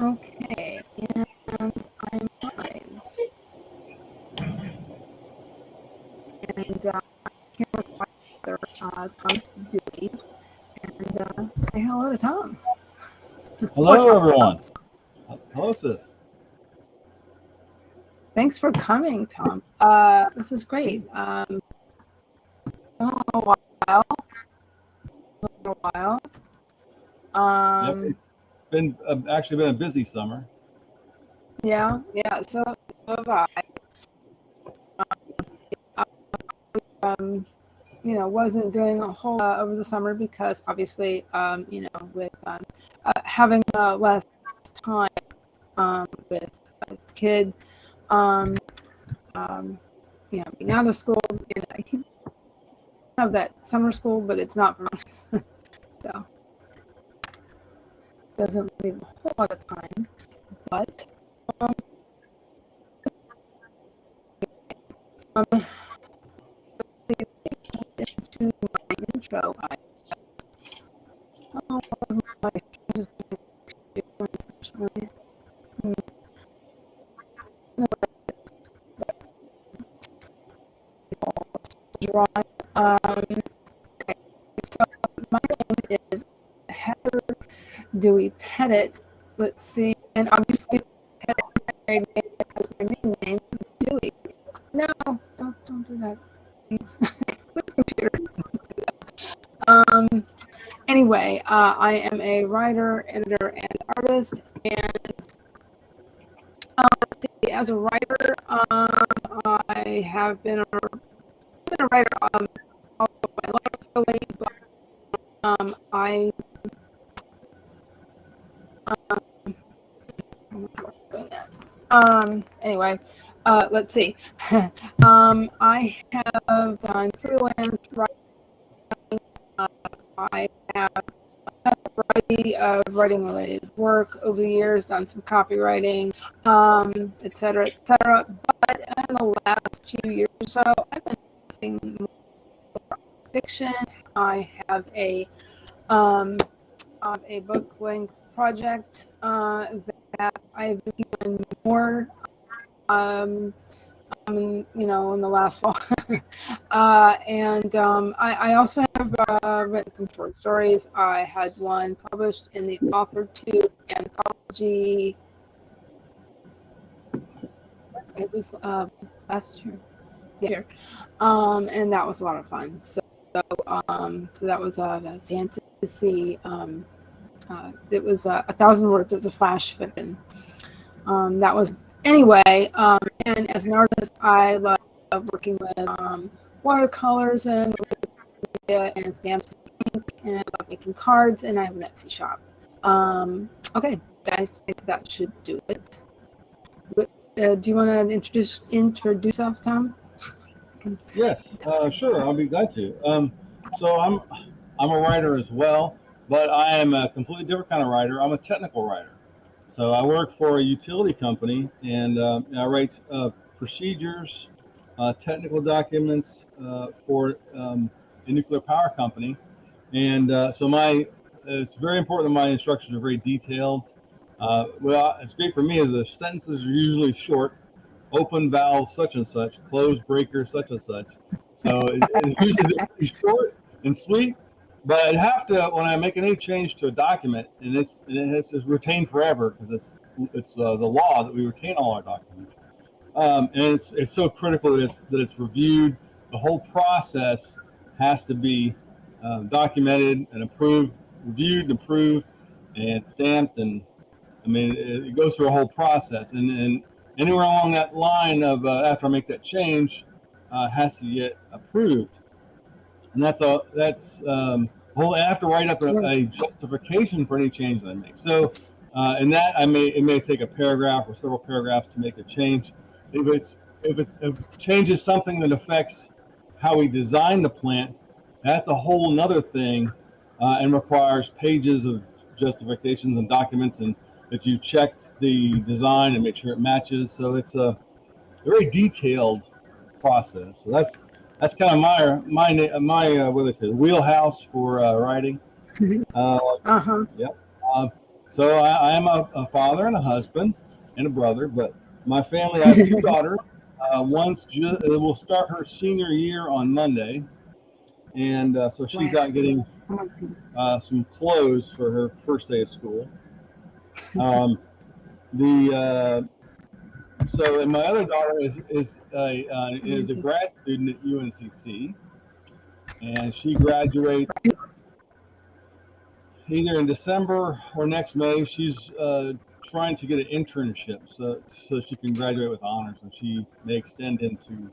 Okay, and I'm live. And here with my brother, Thomas Dewey. And say hello to Tom. Or Hello, Tom. everyone. Hello, sis. Thanks for coming, Tom. This is great. A while. A while. Yep, it's been actually been a busy summer. Yeah. So have I. Wasn't doing a whole over the summer because obviously, with having less time with the kid, being out of school, he have that summer school, but it's not for us, so doesn't leave a whole lot of time. But into my intro, my drawing. Okay, so my name is Heather Dewey Pettit. Let's see, and obviously Pettit because my main name is Dewey. No, don't do that, please. Please, computer. Anyway, I am a writer, editor, and artist, and let's see, as a writer, I have been a writer all of my life, really, but I anyway, let's see. I have done freelance writing. I have a variety of writing related work over the years, done some copywriting, et cetera, et cetera. But in the last few years or so, I've been using more fiction. I have a book length project that I've been doing more in the last fall. I also have written some short stories. I had one published in the Author Tube anthology. It was last year, and that was a lot of fun. So that was a fantasy. It was 1,000 words. It was a flash fiction. That was anyway. And as an artist, I love working with watercolors and stamps and ink, and I love making cards. And I have an Etsy shop. Okay, guys, I think that should do it. Do you want to introduce yourself, Tom? Yes, sure. I'll be glad to. So I'm a writer as well, but I am a completely different kind of writer. I'm a technical writer. So I work for a utility company, and I write procedures, technical documents for a nuclear power company. And it's very important that my instructions are very detailed. Well, it's great for me as the sentences are usually short, open valve such and such, closed breaker such and such. So it's usually very short and sweet. But I have to, when I make any change to a document, and it's retained forever because it's the law that we retain all our documents. And it's so critical that it's reviewed. The whole process has to be documented and approved, reviewed and approved, and stamped. And I mean, it goes through a whole process. And anywhere along that line of after I make that change, has to get approved. And that's whole. I have to write up a justification for any change that I make. So, in that it may take a paragraph or several paragraphs to make a change. If it changes something that affects how we design the plant, that's a whole nother thing, and requires pages of justifications and documents, and that you checked the design and make sure it matches. So it's a very detailed process. So that's kind of my what do they say, wheelhouse for writing. Uh-huh. Yep. So I am a father and a husband and a brother, but my family, I have two daughters. Will start her senior year on Monday, and so she's Wow. out getting Oh my goodness. some clothes for her first day of school. Um, the So, and my other daughter is a grad student at UNCC, and she graduates either in December or next May. She's trying to get an internship so she can graduate with honors, and she may extend into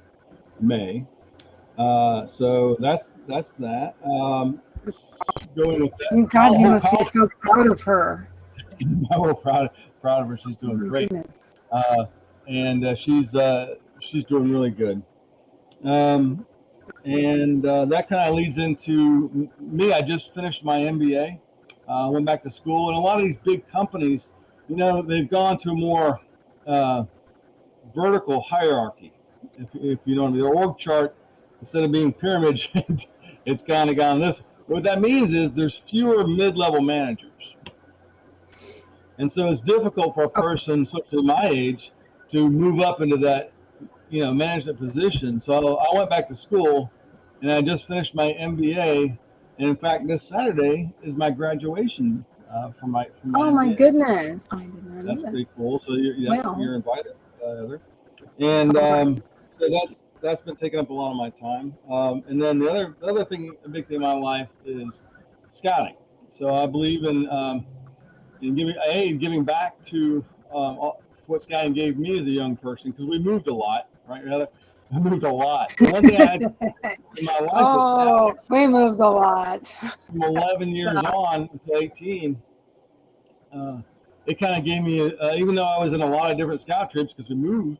May. So that's that. Going with that, God, you must be so proud of her. we're proud of her. She's Oh doing my great, goodness. and she's doing really good. Um, and that kind of leads into me. I just finished my MBA. Went back to school, and a lot of these big companies, they've gone to a more uh, vertical hierarchy. If you know what I mean, their org chart, instead of being pyramid shaped, it's kind of gone this. What that means is there's fewer mid-level managers, and so it's difficult for a person, especially my age, to move up into that management position. So I went back to school, and I just finished my MBA. And in fact, this Saturday is my graduation from my Oh my MBA. goodness. I did not know That's that. pretty cool. So Wow. you're invited, Heather. And so that's been taking up a lot of my time. And then the other thing, a big thing in my life is scouting. So I believe in giving back to what scouting gave me as a young person, because we moved a lot, right, Heather? I moved a lot. The one thing I had in my life was scouting. We moved a lot. From 11 years on to 18, it kind of gave me, even though I was in a lot of different scout trips because we moved,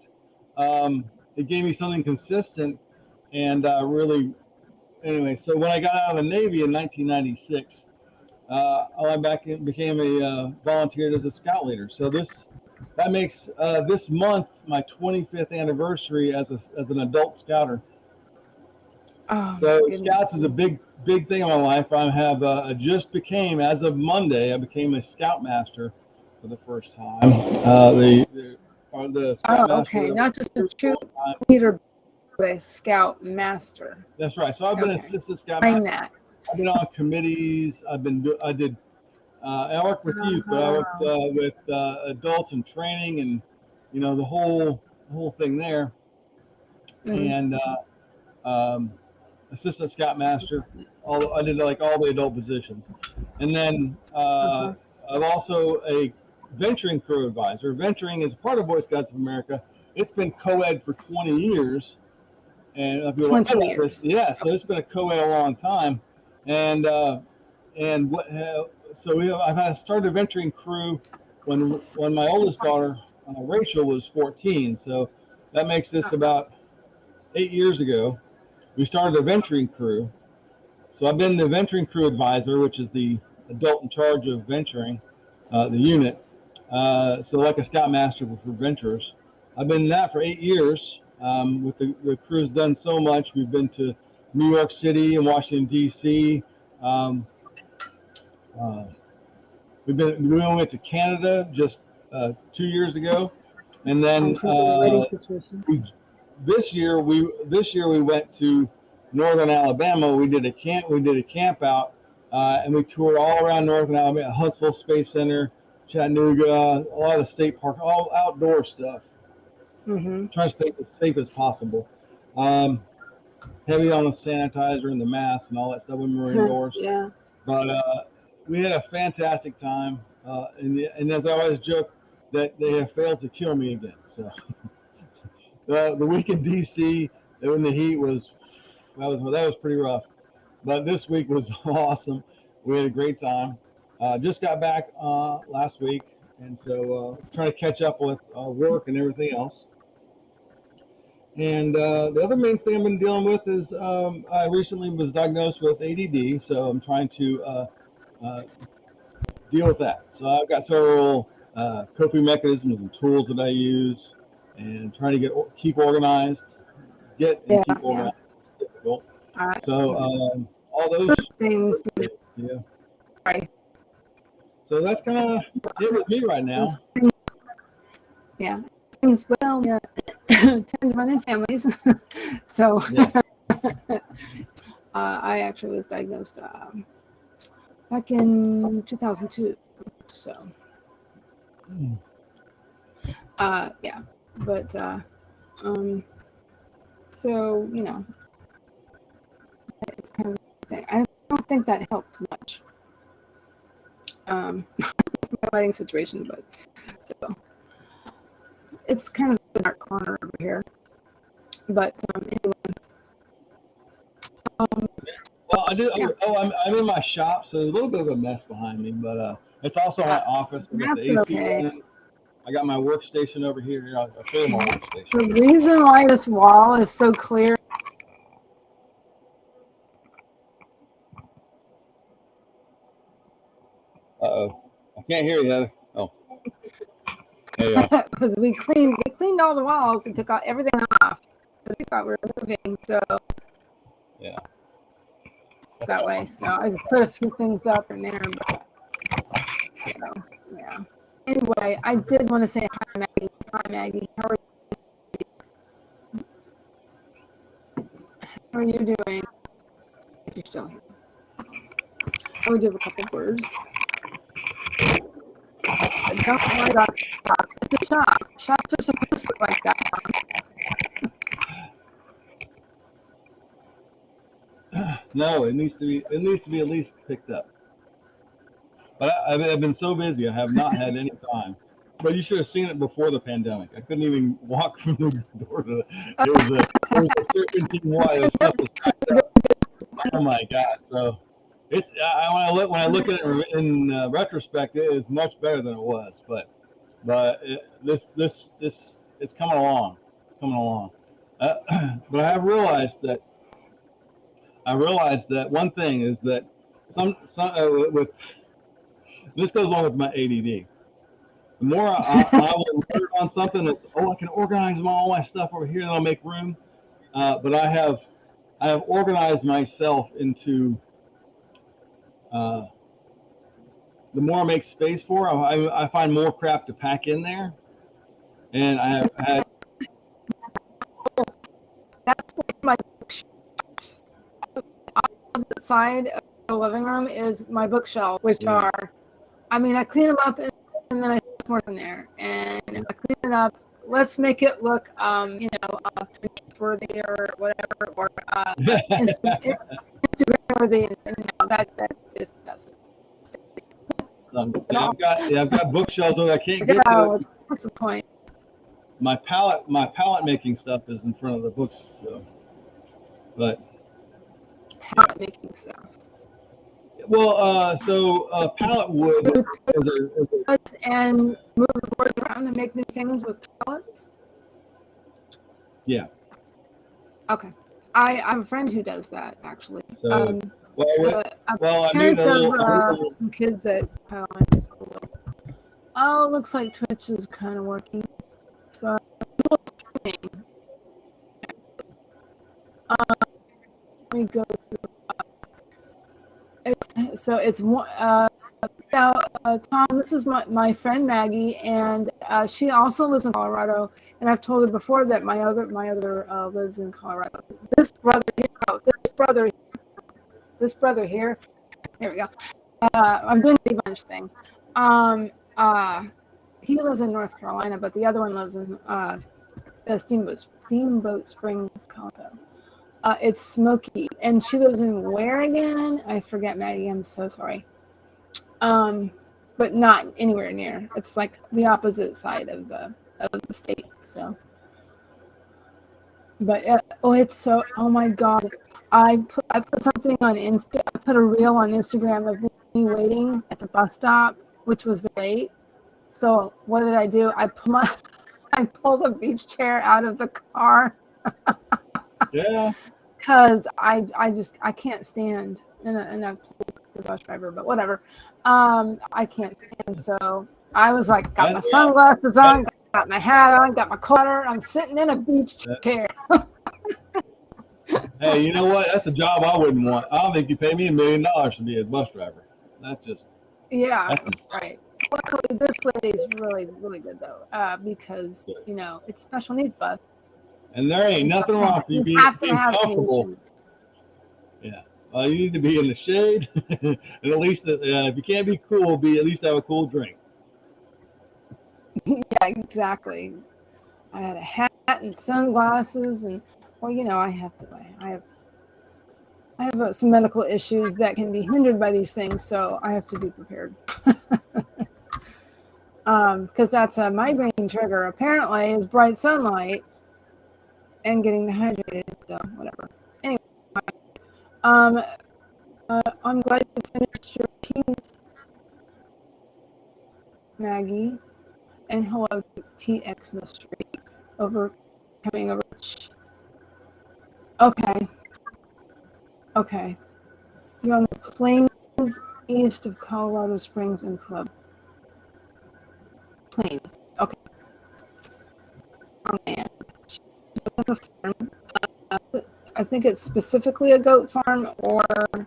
it gave me something consistent and really, anyway. So when I got out of the Navy in 1996, I went back and became a volunteered as a scout leader. So that makes this month my 25th anniversary as an adult scouter. Oh, so goodness. Scouts is a big thing in my life. I just became, as of Monday, I became a Scoutmaster for the first time. The Scoutmaster. Okay, not just a troop leader, but a Scoutmaster. That's right. So I've been assistant Scoutmaster. I've been on committees. I worked with youth, but I worked with adults in training, and the whole thing there. Mm-hmm. And assistant scoutmaster. I did like all the adult positions, and then I'm also a venturing crew advisor. Venturing is part of Boy Scouts of America. It's been co-ed for 20 years, and 20 years. Yeah, so it's been a co-ed a long time, and I started a venturing crew when my oldest daughter Rachel was 14. So that makes this about 8 years ago. We started a venturing crew. So I've been the venturing crew advisor, which is the adult in charge of venturing, the unit. So like a scoutmaster for venturers. I've been in that for 8 years. With the crew's done so much. We've been to New York City and Washington, D.C. We went to Canada just 2 years ago, and then this year we went to northern Alabama. We did a camp out, and we toured all around northern Alabama, Huntsville Space Center, Chattanooga, a lot of state parks, all outdoor stuff. Mm-hmm. Trying to stay as safe as possible. Heavy on the sanitizer and the mask and all that stuff when we were indoors. Yeah. But we had a fantastic time, and as I always joke, that they have failed to kill me again. So the week in DC, when the heat was pretty rough, but this week was awesome. We had a great time. Just got back last week, and so trying to catch up with work and everything else. And the other main thing I've been dealing with is I recently was diagnosed with ADD, so I'm trying to deal with that. So I've got several coping mechanisms and tools that I use, and trying to keep organized. Keep organized. It's difficult. So all those things. Yeah. Sorry. So that's kind of it with me right now. Yeah. Things well, yeah. Tend to run in families. So Yeah. I actually was diagnosed back in 2002. So yeah. But so, you know, it's kind of a thing. I don't think that helped much. My lighting situation, but so it's kind of a dark corner over here. But anyway, well, I did. yeah. I'm in my shop, so there's a little bit of a mess behind me, but it's also my office. I got the That's AC okay. running. I got my workstation over here. I'll show you my workstation. The reason why this wall is so clear. Uh-oh. I can't hear you, Heather. Oh. There you go. Because we cleaned all the walls and took everything off. We thought we were moving, so Yeah. it's that way. So I just put a few things up in there, but so, yeah. Anyway, I did want to say hi, Maggie. Hi, Maggie. How are you doing? If you're still here, I would give a couple words. But don't worry about the shop. It's a shop. Shops are supposed to look like that. No, it needs to be at least picked up. But I've been so busy, I have not had any time. But you should have seen it before the pandemic. I couldn't even walk from the door to the. There was a serpentine wall. The stuff was packed up. Oh my God! So it's when I look at it in retrospect, it is much better than it was. But this it's coming along. It's coming along. But I have realized that. One thing is that some with this goes along with my ADD. The more I will work on something that's I can organize all my stuff over here and I'll make room. But I have organized myself into the more I make space for, I find more crap to pack in there, and I have had. That's like my opposite side of the living room is my bookshelf, which are, I mean, I clean them up and then I put more in there, and I clean it up. Let's make it look, you know, Pinterest-worthy or whatever, or Instagram worthy, and you know, that just doesn't. I've got bookshelves that I can't get to. What's the point? My palette making stuff is in front of the books, so. But palette making stuff. Well, palette wood and move the board around and make new things with palettes. Yeah. Okay, I have a friend who does that actually. So, I need some kids that went to school. Oh, looks like Twitch is kind of working. So let me go through. It's one. Now, Tom, this is my friend Maggie, and she also lives in Colorado. And I've told her before that my other lives in Colorado. This brother here. There we go. I'm doing the bunch thing. He lives in North Carolina, but the other one lives in Steamboat Springs, Colorado. It's Smoky, and she lives in where again? I forget, Maggie. I'm so sorry. But not anywhere near. It's like the opposite side of the state. So, but it's so. Oh my God! I put something on Insta. I put a reel on Instagram of me waiting at the bus stop, which was very late. So what did I do? I pulled the beach chair out of the car. Yeah. Because I can't stand, and I've told the bus driver, but whatever. I can't stand. So I was like, got my sunglasses on, got my hat on, got my collar. I'm sitting in a beach chair. Hey, you know what? That's a job I wouldn't want. I don't think you pay me $1 million to be a bus driver. That's just. Yeah, That's right. Luckily, this lady is really, really good though, because it's special needs bus. and there ain't nothing wrong for you You have to being have comfortable. patience. Yeah. You need to be in the shade, and at least if you can't be cool, at least have a cool drink. Yeah, exactly. I had a hat and sunglasses, and I have some medical issues that can be hindered by these things, so I have to be prepared. Because that's a migraine trigger. Apparently, is bright sunlight and getting dehydrated. So whatever. Anyway, I'm glad you finished your piece, Maggie, and hello to TX Mystery coming over. Okay. You're on the plains east of Colorado Springs and Club. Plains. Okay. Oh man. I think it's specifically a goat farm, but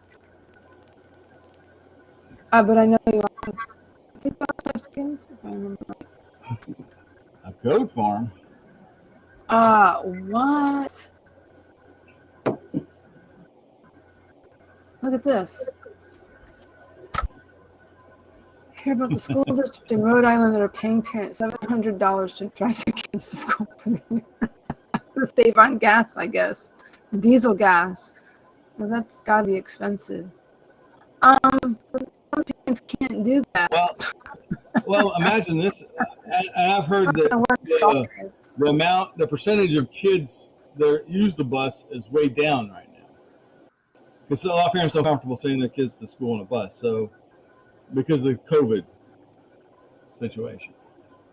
I know you also, I think you also have chickens, if I remember right. A goat farm? What? Look at this. Hear about the school district in Rhode Island that are paying parents $700 to drive their kids to school for the year. To save on gas, I guess. Diesel gas. Well, that's got to be expensive. But some parents can't do that. Well, imagine this. I've heard that the percentage of kids that use the bus is way down right now. Because a lot of parents are comfortable sending their kids to school on a bus, so because of the COVID situation.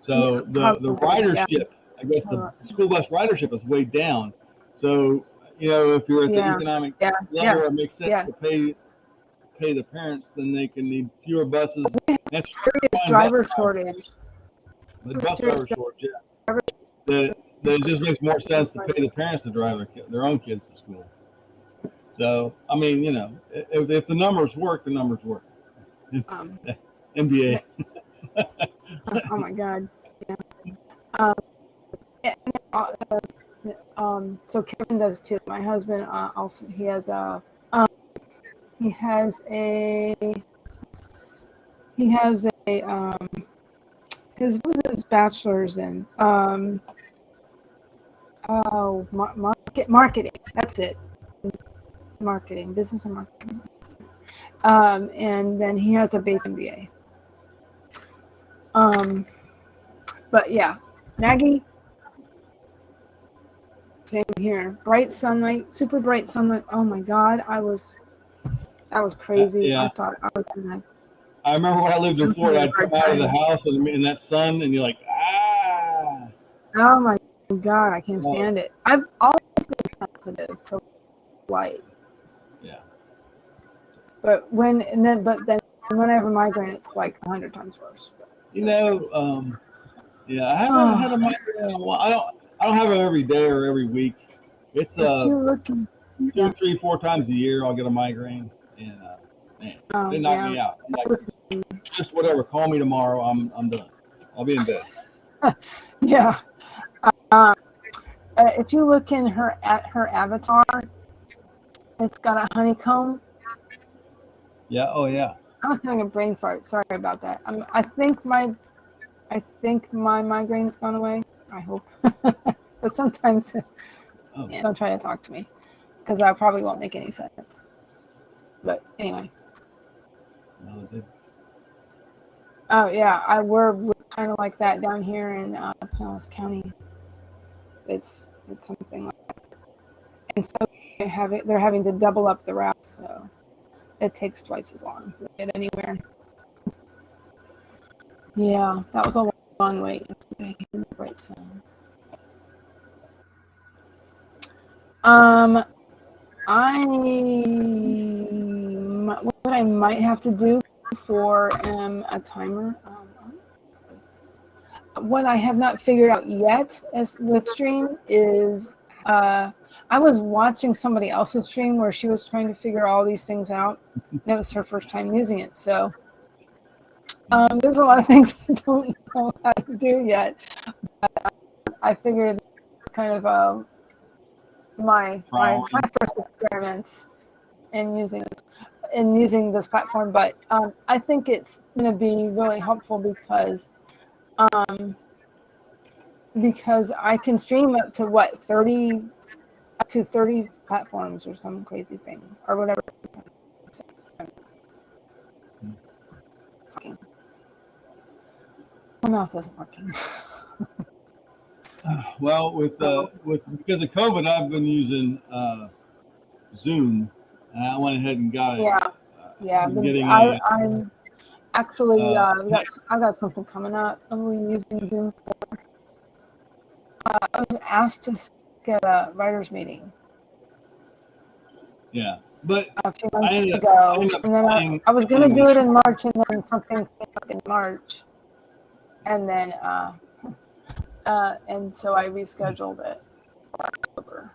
So the ridership, I guess the school bus ridership is way down. So if you're at the economic level, it makes sense to pay the parents, then they can need fewer buses. That's serious driver shortage. The bus driver shortage, yeah. That it just makes more sense to pay the parents to drive their own kids to school. So I mean, if the numbers work, the numbers work. NBA. Oh my God. Yeah. So Kevin does too. My husband also he has a his bachelor's in marketing. That's it. Marketing, business and marketing. And then he has a base MBA. But yeah, Maggie, same here. Bright sunlight, super bright sunlight. Oh my God, that was crazy. Yeah. I thought I was gonna. I remember when I lived in Florida, I'd come out of the house and in that sun, and you're like, ah. Oh my God, I can't stand it. I've always been sensitive to light. Yeah. But then when I have a migraine, it's like 100 times worse. Yeah, I haven't had a migraine in a while. I don't have it every day or every week. It's 2, 3, 4 times a year I'll get a migraine, and they knock me out. I'm like, just whatever. Call me tomorrow. I'm done. I'll be in bed. Yeah. If you look at her avatar, it's got a honeycomb. Yeah. Oh yeah. I was having a brain fart. Sorry about that. I think my migraine's gone away. I hope. But sometimes don't try to talk to me because I probably won't make any sense. But anyway. Oh yeah, we're kind of like that down here in Pinellas County. It's something like that. And so they're having to double up the routes, so it takes twice as long to get anywhere. Yeah, that was a long wait yesterday in the bright sun. What I might have to do for a timer. What I have not figured out yet with stream is I was watching somebody else's stream where she was trying to figure all these things out. That was her first time using it, so There's a lot of things I don't know how to do yet. But, I figured it's kind of my first experiments in using this platform. But I think it's going to be really helpful because I can stream up to 30 platforms or some crazy thing or whatever. My mouth isn't working. Well, because of COVID, I've been using Zoom, and I went ahead and got it. Yeah. I'm actually I've got something coming up. I'm really using Zoom for. I was asked to get a writers meeting. Yeah, but a few months ago, and then I was going to do it in March, and then something came up in March, and then and so I rescheduled it for October.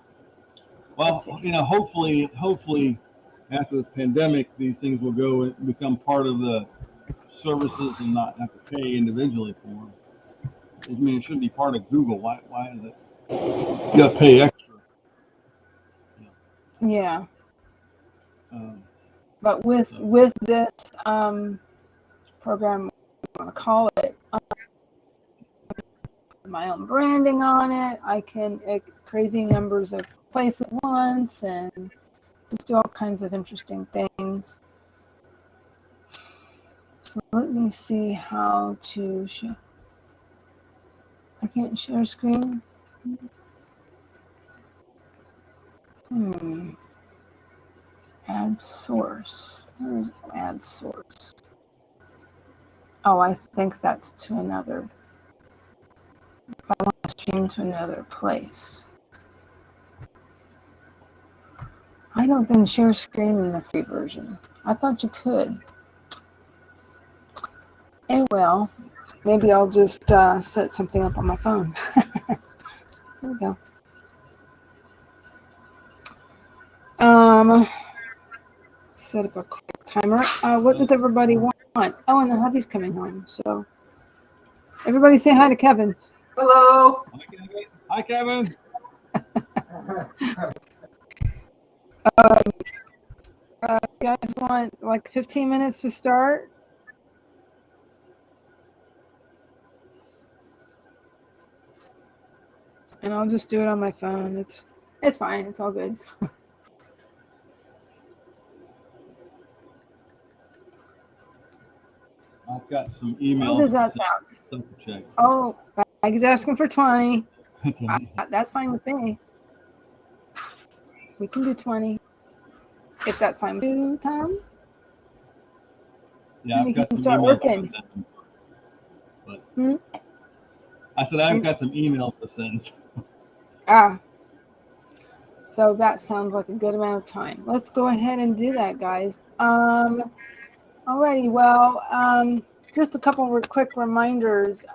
Well, hopefully after this pandemic, these things will go and become part of the services and not have to pay individually for them. I mean, it shouldn't be part of Google. Why is it? You got to pay extra. Yeah. But with this program, I want to call it, my own branding on it. I can crazy numbers of places at once and just do all kinds of interesting things. So let me see how to share. I can't share screen. Add source. Where is add source? Oh, I think that's to another. I want to stream to another place. I don't think share screen in the free version. I thought you could. Well, maybe I'll just set something up on my phone. There we go. Set up a quick timer. What does everybody want? Oh, and the hubby's coming home. So everybody say hi to Kevin. Hello. Hi, Kevin. You guys want like 15 minutes to start? And I'll just do it on my phone. It's fine. It's all good. I've got some emails. How does that sound? Check. Oh, He's asking for 20. That's fine with me. We can do 20. If that's fine with you, Tom. Yeah, we can start working. But I said I've got some emails to send. So that sounds like a good amount of time. Let's go ahead and do that, guys. Alrighty, well, just a couple of quick reminders.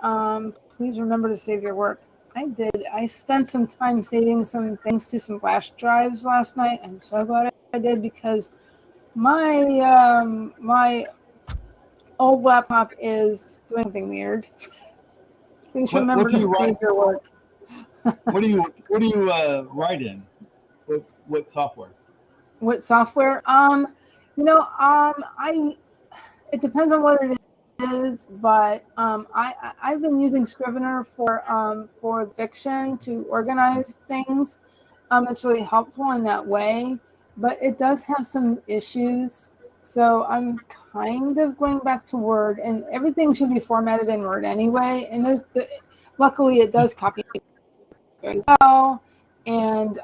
Please remember to save your work. I did. I spent some time saving some things to some flash drives last night. I'm so glad I did because my my old laptop is doing something weird. Please remember to save your work. What do you write in? What software? What software? It depends on what it is, but I've been using Scrivener for fiction to organize things. It's really helpful in that way, but it does have some issues. So I'm kind of going back to Word, and everything should be formatted in Word anyway. And luckily it does copy very well, and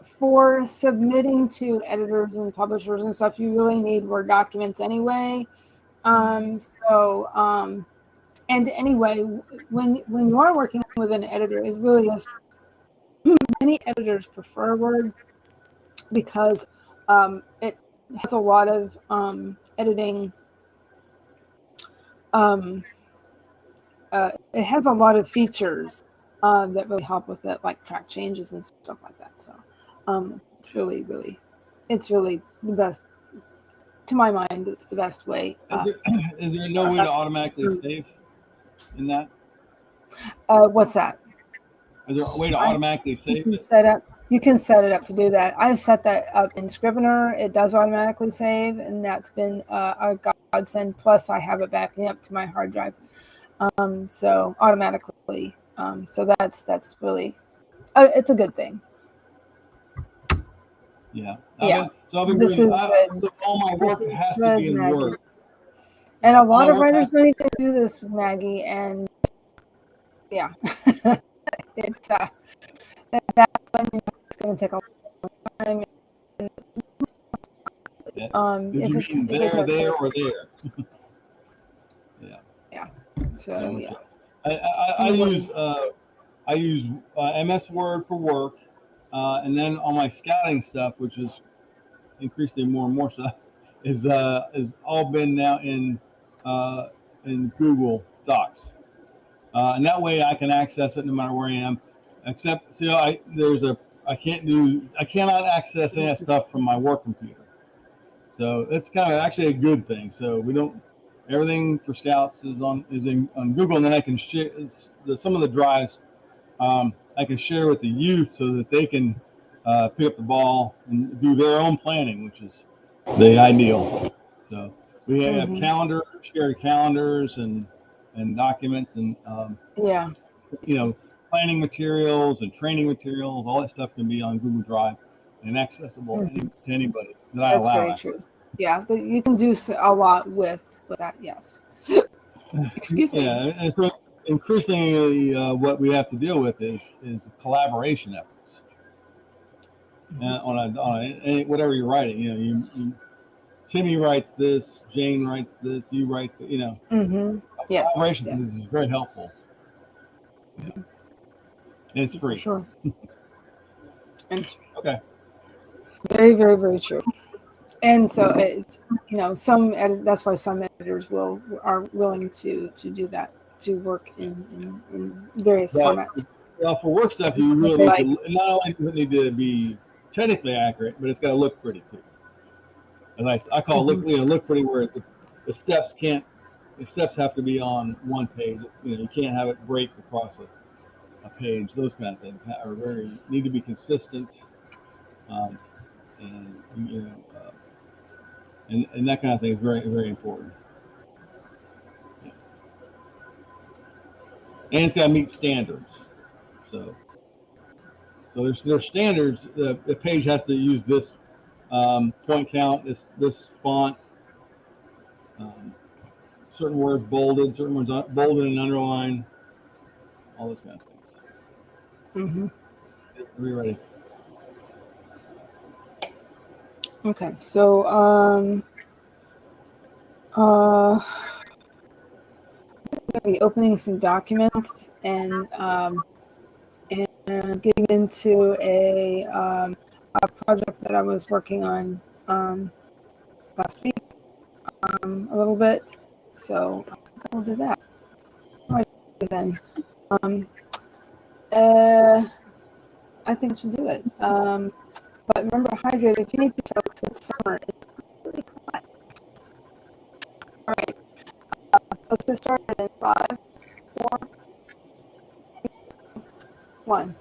for submitting to editors and publishers and stuff, you really need Word documents anyway. And anyway, when you are working with an editor, it really is. Many editors prefer Word because it has a lot of editing. It has a lot of features that really help with it, like track changes and stuff like that. So it's really the best to my mind, it's the best way. Is there no way to automatically save in that? What's that? Is there a way to automatically save it? You can set it up to do that. I've set that up in Scrivener. It does automatically save, and that's been a godsend. Plus, I have it backing up to my hard drive, so automatically. So that's really it's a good thing. Yeah. So all my work has to be in Maggie. Word. And a lot of writers don't even do this, Maggie. And yeah, it's that's when it's going to take a long time. If you mean there, or there. Yeah. So yeah. I use MS Word for work, and then on my scouting stuff, which is increasingly more and more stuff, is all been now in Google Docs, and that way I can access it no matter where I am. Except, I cannot access any of that stuff from my work computer. So it's kind of actually a good thing. So we don't. Everything for Scouts is on Google, and then I can share some of the drives. I can share with the youth so that they can pick up the ball and do their own planning, which is the ideal. So we have shared calendars and documents and planning materials and training materials. All that stuff can be on Google Drive and accessible to anybody that I allow. That's very true. Yeah, you can do a lot with that. Yes. Excuse me. Yeah, and so increasingly, what we have to deal with is collaboration efforts on whatever you're writing. You Timmy writes this, Jane writes this, you write. Yes. Collaboration is very helpful. And it's free. For sure. And okay. Very, very, very true. And so it's that's why some editors are willing to do that, to work in various formats. Well, for work stuff, you really not only does it need to be technically accurate, but it's got to look pretty too. And I call it look pretty, where the steps have to be on one page. You can't have it break across a page. Those kind of things need to be consistent, and that kind of thing is very, very important. Yeah. And it's got to meet standards. So there's standards. The page has to use this point count, this font, certain words bolded, certain words bolded and underlined, all those kind of things. Are we ready? Okay, so be opening some documents and getting into a project that I was working on last week a little bit. So I think I'll do that. All right, then. I think I should do it. But remember to hydrate if you need to, folks. It's summer. It's really hot. All right. Let's get started in 5, 4, 3, 2, 1.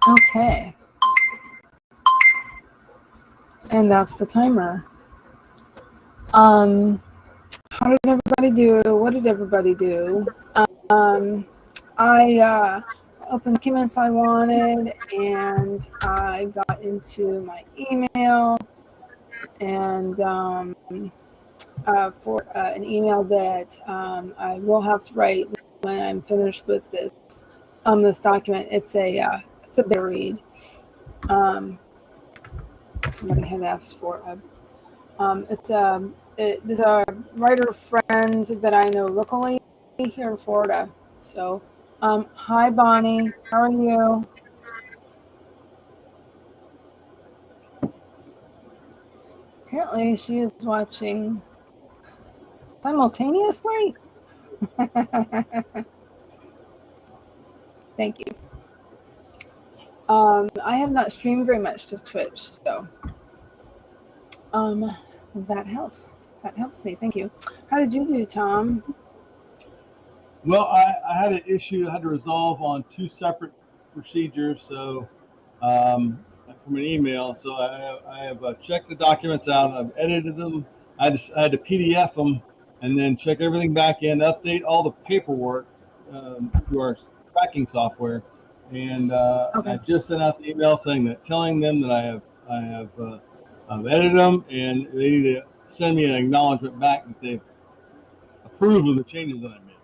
Okay. And that's the timer. How did everybody do? What did everybody do? I opened documents I wanted, and I got into my email, and for an email that I will have to write when I'm finished with this document. It's a bit read. Somebody had asked for there's a writer friend that I know locally here in Florida. So, hi Bonnie, how are you? Apparently, she is watching simultaneously. Thank you. I have not streamed very much to Twitch, so that helps. That helps me. Thank you. How did you do, Tom? Well, I had an issue I had to resolve on two separate procedures. So from an email. So I have checked the documents out. I've edited them. I had to PDF them and then check everything back in, update all the paperwork through our tracking software. And Okay. I just sent out the email telling them that I've edited them, and they need to send me an acknowledgement back that they've approved of the changes that I made.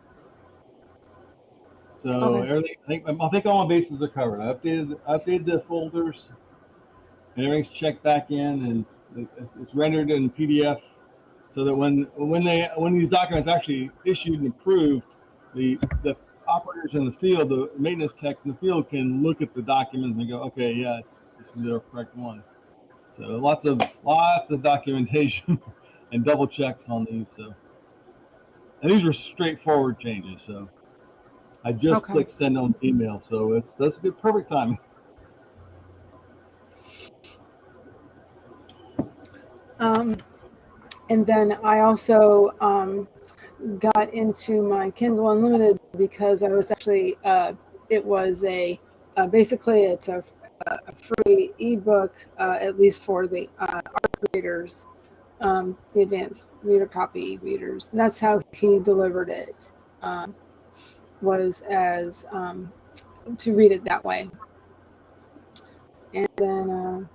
So Okay. everything, I think all my bases are covered. I updated the folders, and everything's checked back in, and it's rendered in PDF, so that when these documents actually issued and approved, the operators in the field, the maintenance techs in the field, can look at the documents and go, okay, yeah, this is the correct one. So lots of documentation and double checks on these. So, and these were straightforward changes. So I just clicked send on email. So that's a good perfect timing. And then I also got into my Kindle Unlimited because I was actually it was basically it's a free ebook, at least for the art readers, the advanced reader copy readers, and that's how he delivered it, was as to read it that way. And then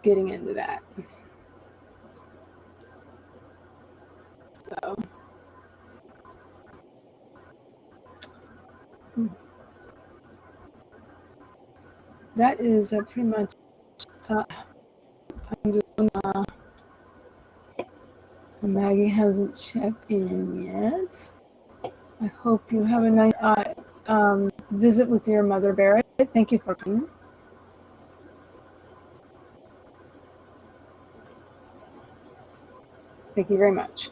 getting into that. So that is pretty much. I'm doing, Maggie hasn't checked in yet. I hope you have a nice visit with your mother, Barrett. Thank you for coming. Thank you very much.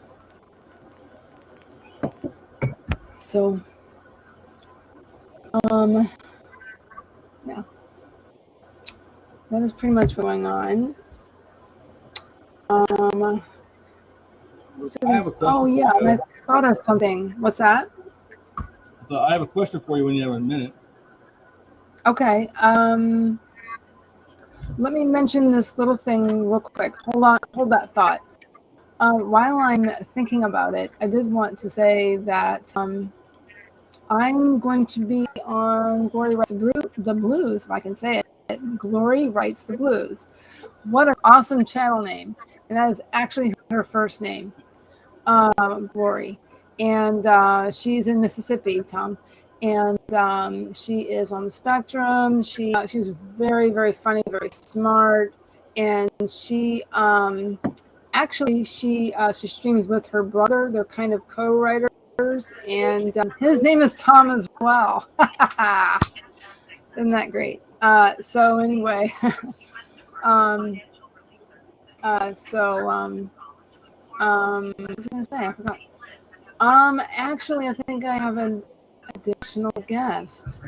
So, yeah, that is pretty much what's going on. Oh yeah, I thought of something. What's that? So I have a question for you when you have a minute. Okay. Let me mention this little thing real quick. Hold that thought. While I'm thinking about it, I did want to say that I'm going to be on Glory Writes the Blues, if I can say it. Glory Writes the Blues. What an awesome channel name. And that is actually her first name, Glory. And she's in Mississippi, Tom. And she is on the spectrum. She's very, very funny, very smart. And she actually she streams with her brother. They're kind of co-writers, and his name is Tom as well. Isn't that great? So anyway, what was I gonna say? I forgot. Actually, I think I have an additional guest.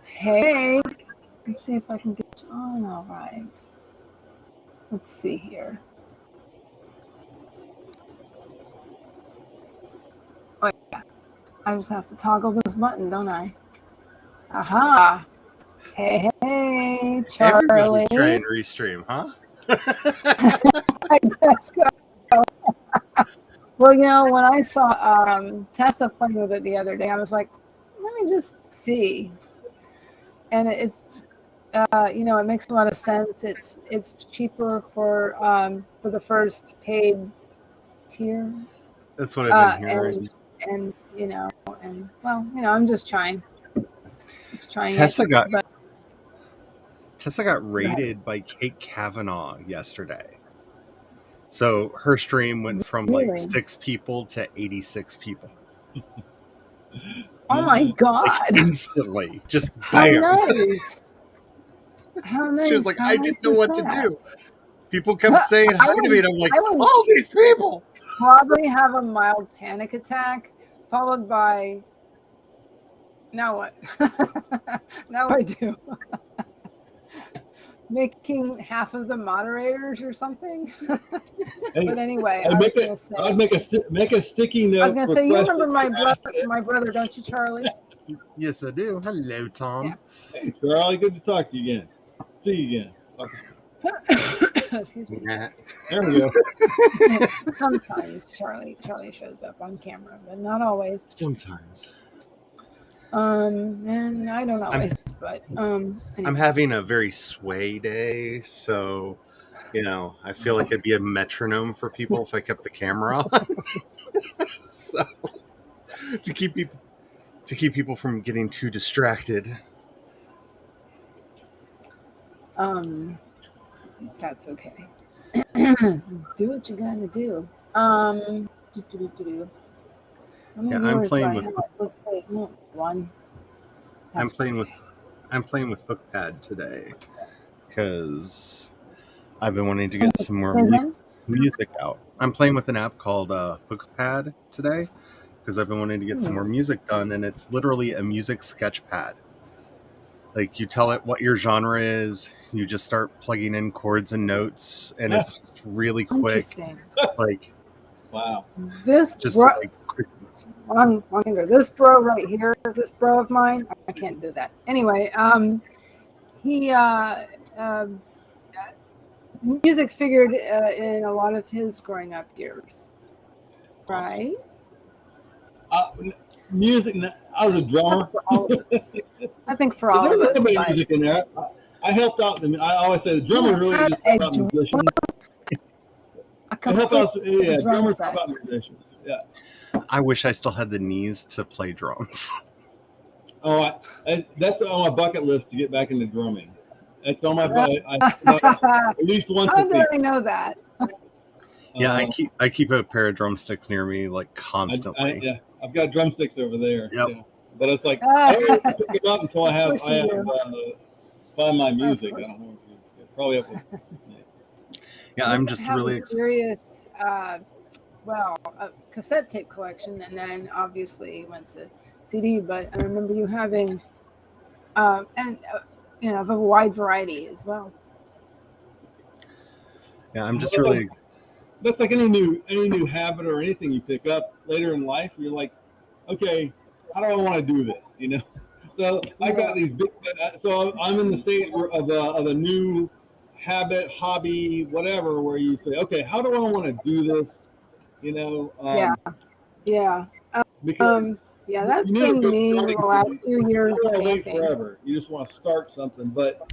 Hey, let's see if I can get you on. All right. Let's see here. Oh yeah. I just have to toggle this button, don't I? Aha! Hey, Charlie. Everybody's trying to restream, huh? I guess so. Well, when I saw Tessa playing with it the other day, I was like, let me just see. And it's, it makes a lot of sense. It's cheaper for the first paid tier. That's what I've been hearing. And I'm just trying. Tessa got raided by Kate Kavanaugh yesterday. So her stream went from Really? like 6 people to 86 people. Oh my God. Like instantly. Just How bam. nice. How nice. She was like, How I nice didn't know is what that? to do. People kept saying hi to me, and I'm like, all these people. Probably have a mild panic attack, followed by, now what? Now what do I do? Making half of the moderators or something. But anyway, I was going to say, I'd make a sticky note. I was going to say, you remember my brother, don't you, Charlie? Yes, I do. Hello, Tom. Yeah. Hey, Charlie, good to talk to you again. See you again. Okay. Excuse me. There we go. Sometimes Charlie shows up on camera, but not always. Sometimes. And I don't always, but anyway. I'm having a very sway day, so I feel like it'd be a metronome for people if I kept the camera on. So to keep people from getting too distracted. That's okay. Do what you gotta do. I'm playing with. Let's say one. I'm playing with BookPad today because I've been wanting to get some more music out. I'm playing with an app called BookPad today because I've been wanting to get some more music done, and it's literally a music sketch pad. Like, you tell it what your genre is, you just start plugging in chords and notes, and it's really quick. Like, wow. This just bro, like quick. One finger. This bro right here, this bro of mine, I can't do that. Anyway, he music figured in a lot of his growing up years, right? Music. I was a drummer. I think for all of us. Music in there. I helped out. I always say the drummer really just help out musicians. Drummers help out musicians. Yeah. I wish I still had the knees to play drums. Oh, that's on my bucket list to get back into drumming. It's on my bucket. At least once a week. How did I know that? Yeah, I keep a pair of drumsticks near me, like, constantly. I've got drumsticks over there. Yep. Yeah. But it's like I don't pick them up until I have find my music. I don't know if you probably have. Yeah, I'm just really curious. A cassette tape collection, and then obviously went to CD. But I remember you having, of a wide variety as well. Yeah, I'm just really. That's like any new habit or anything you pick up later in life. You're like, okay, how do I want to do this? So I got these big. So I'm in the stage of a new habit, hobby, whatever, where you say, okay, how do I want to do this? Because that's been me the last few years. You don't want to wait forever. You just want to start something, but.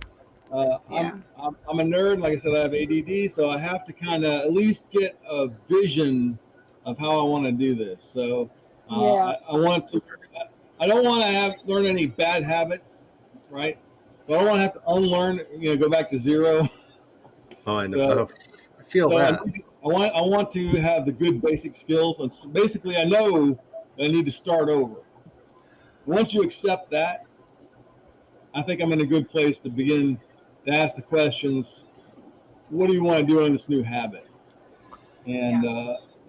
I'm a nerd. Like I said, I have ADD, so I have to kind of at least get a vision of how I want to do this. So I want to. I don't want to learn any bad habits, right? But I don't want to have to unlearn. Go back to zero. Oh, I know. I feel that. I want to have the good basic skills. And basically, I know that I need to start over. Once you accept that, I think I'm in a good place to begin to ask the questions, what do you want to do on this new habit? And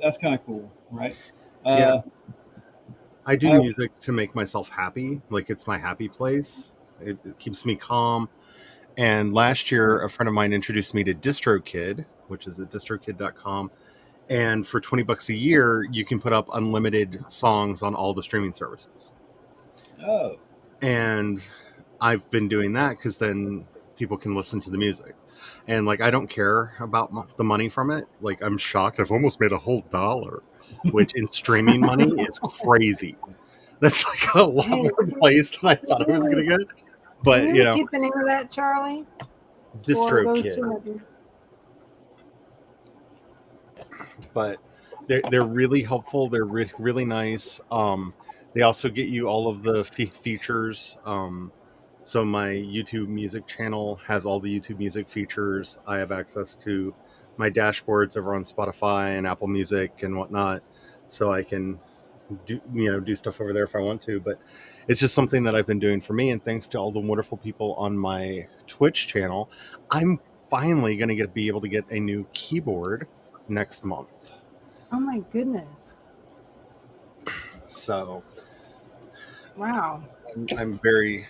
that's kind of cool, right? I do music to make myself happy. Like, it's my happy place. It keeps me calm. And last year, a friend of mine introduced me to DistroKid, which is at distrokid.com. And for $20 a year, you can put up unlimited songs on all the streaming services. Oh. And I've been doing that because then people can listen to the music. And like, I don't care about the money from it. Like, I'm shocked. I've almost made a whole $1, which in streaming money is crazy. That's like a lot Hey, more plays than I thought I was going to get. But, can you repeat the name of that, Charlie? Distro Kid. But they're really helpful. They're really nice. They also get you all of the features. So my YouTube music channel has all the YouTube music features. I have access to my dashboards over on Spotify and Apple Music and whatnot, so I can do stuff over there if I want to. But it's just something that I've been doing for me, and thanks to all the wonderful people on my Twitch channel, I'm finally going to be able to get a new keyboard next month. Oh my goodness. So wow, I'm very,